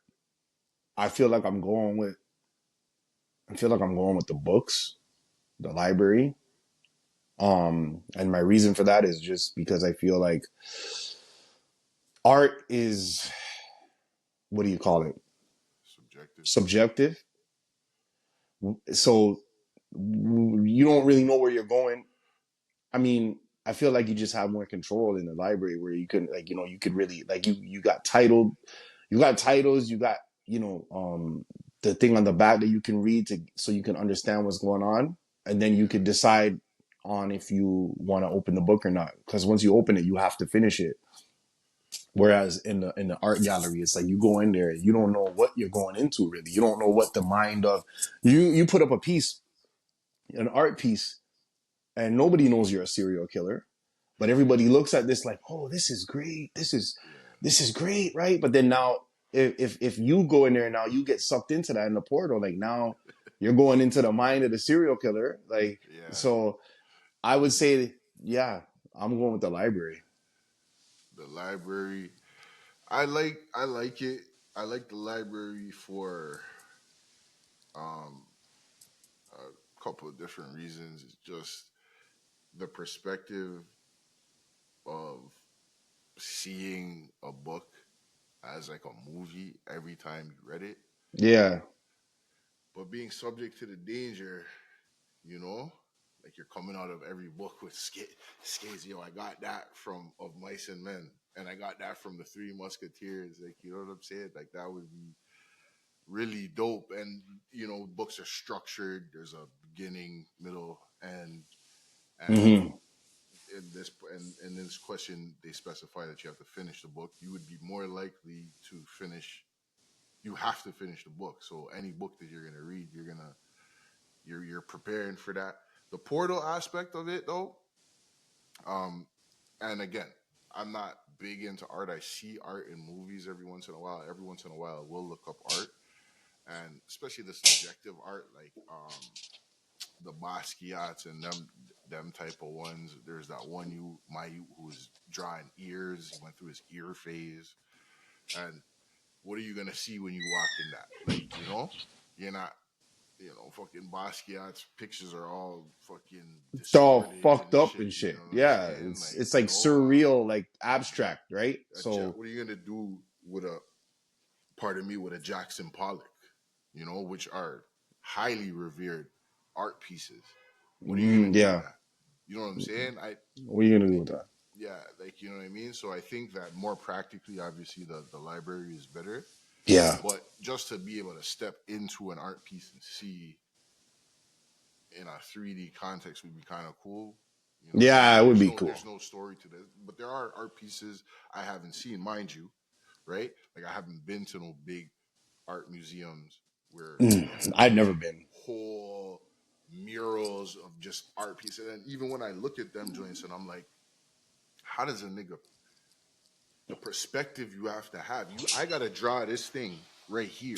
I feel like I'm going with. I feel like I'm going with the books, the library. And my reason for that is just because I feel like art is what do you call it? Subjective. Subjective. So you don't really know where you're going. I mean, I feel like you just have more control in the library where you can like, you could really like you got you got titles, you got, the thing on the back that you can read to so you can understand what's going on. And then you Yeah, could decide on if you want to open the book or not. Because once you open it, you have to finish it. Whereas in the art gallery, it's like you go in there, you don't know what you're going into really. You don't know what the mind of you put up a piece, an art piece, and nobody knows you're a serial killer. But everybody looks at this like, oh, this is great. yeah, This is great, right? But then now, if you go in there now, you get sucked into that in the portal. Like now, you're going into the mind of the serial killer. Like yeah. so, I would say, yeah, I'm going with the library. The library. I like it. I like the library for um a couple of different reasons. It's just the perspective of seeing a book as like a movie every time you read it, Yeah. but being subject to the danger, you know, like you're coming out of every book with skates. Yo, I got that from Of Mice and Men, and I got that from the Three Musketeers. Like, you know what I'm saying? Like that would be really dope. And books are structured. There's a beginning, middle, end, and Hmm. in this question they specify that you have to finish the book. You would be more likely to finish. You have to finish the book. So any book that you're gonna read, you're preparing for that. The portal aspect of it, though, um, and again, I'm not big into art. I see art in movies every once in a while. Every once in a while, I will look up art, and especially the subjective art, like the Basquiat's and them type of ones. There's that one who was drawing ears. He went through his ear phase, and what are you gonna see when you walk in that? Like, you're not. Fucking Basquiat's pictures are all fucking It's all distorted fucked and up shit. and You shit. know what I'm Yeah, saying? it's Like, it's like surreal, like yeah, abstract, right? So, what are you gonna do with pardon me, with a Jackson Pollock? Which are highly revered art pieces. What are you gonna do with yeah. that? You know what I'm saying? What are you gonna do with that? Yeah, like, you know what I mean. So I think that more practically, obviously, the library is better. Yeah. But just to be able to step into an art piece and see in a 3D context would be kind of cool. Yeah, it would be cool. There's no story to this, but there are art pieces I haven't seen, mind you, right? Like I haven't been to no big art museums where they have I've never like been. whole murals of just art pieces. And even when I look at them joints, and I'm like, how does a nigga the perspective you have to have? I gotta draw this thing right here.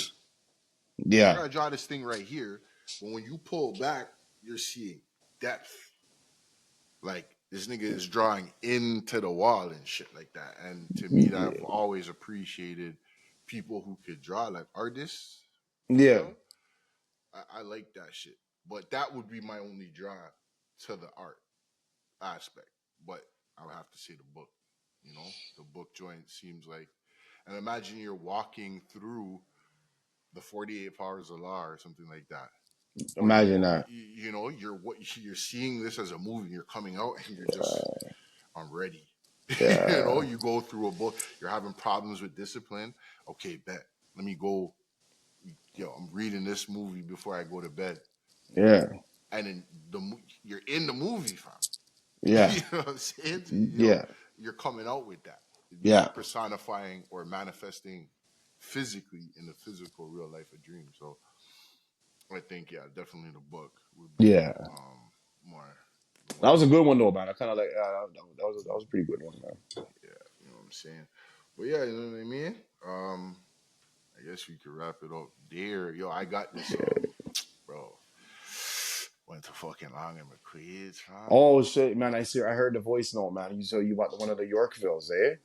I Yeah. gotta draw this thing right here. But when you pull back, you're seeing depth. Like this nigga is drawing into the wall and shit like that. And to me, that I've always appreciated people who could draw, like artists for Yeah. real. I like that shit. But that would be my only draw to the art aspect. But I would have to say the book. The book joint seems like, and imagine you're walking through the 48 Powers of Law or something like that. Or Imagine that. you're seeing this as a movie. You're coming out and you're just, I'm ready. Yeah. You go through a book. You're having problems with discipline. Okay, bet. Let me go. I'm reading this movie before I go to bed, Yeah. and then you're in the movie, fam. Yeah. You know what I'm saying? Yeah. You're coming out with that. You're Yeah. personifying or manifesting physically in the physical real life a dream. So I think, yeah, definitely the book would be Yeah. more That was a more good one though, man. I kind of like that was a pretty good one, man. yeah, you know what I'm saying. But yeah, you know what I mean. I guess we could wrap it up there. Yo, I got this bro. Went to fucking Long and McQuaid's, fam. Oh shit, man! I heard the voice note, man. You bought one of the Yorkvilles, eh?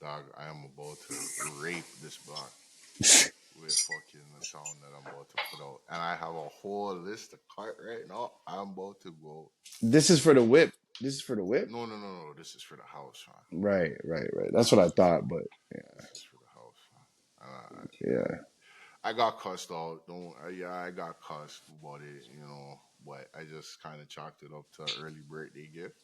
Dog, I am about to rape this block with fucking the sound that I'm about to put out. And I have a whole list of cart right now. I'm about to go. This is for the whip. This is for the whip. No, no, no, no. This is for the house, man. Right, right, right. That's what I thought, but This is for the house, man. yeah, I got cussed out. Don't. Yeah, I got cussed about it, but I just kind of chalked it up to an early birthday gift.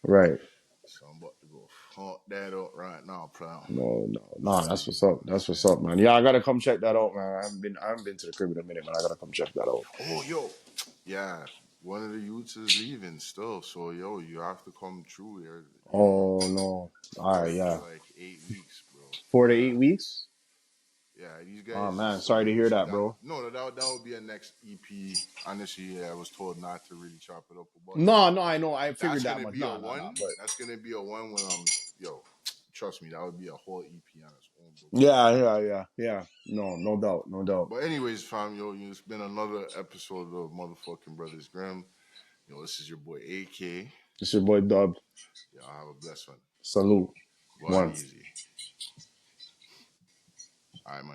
right. So I'm about to go fuck that up right now, pal. No, no, no. That's You what's know up. what I'm That's what's saying? up, man. Yeah, I gotta come check that out, man. I haven't been to the crib in a minute, man. I gotta come check that out. Oh, yo, yeah. One of the youths is leaving still, so yo, you have to come through here. Oh no. All right, 4 to yeah. like 8 weeks, bro. 4 to 8 weeks. Yeah. These Oh guys man, still sorry to living. hear So that, bro. that would be a next EP. Honestly, yeah, I was told not to really chop it up, but No, no, I know. I figured that's that gonna much. be a No, no, no. one. But That's gonna be a one when yo, trust me, that would be a whole EP on its own, bro. yeah, yeah, yeah, yeah. No, no doubt, no doubt. But anyways, fam, yo, it's been another episode of motherfucking Brothers Grimm. This is your boy AK. It's your boy Dub. Y'all have a blessed one. Salute. Go on One. easy. All right, man.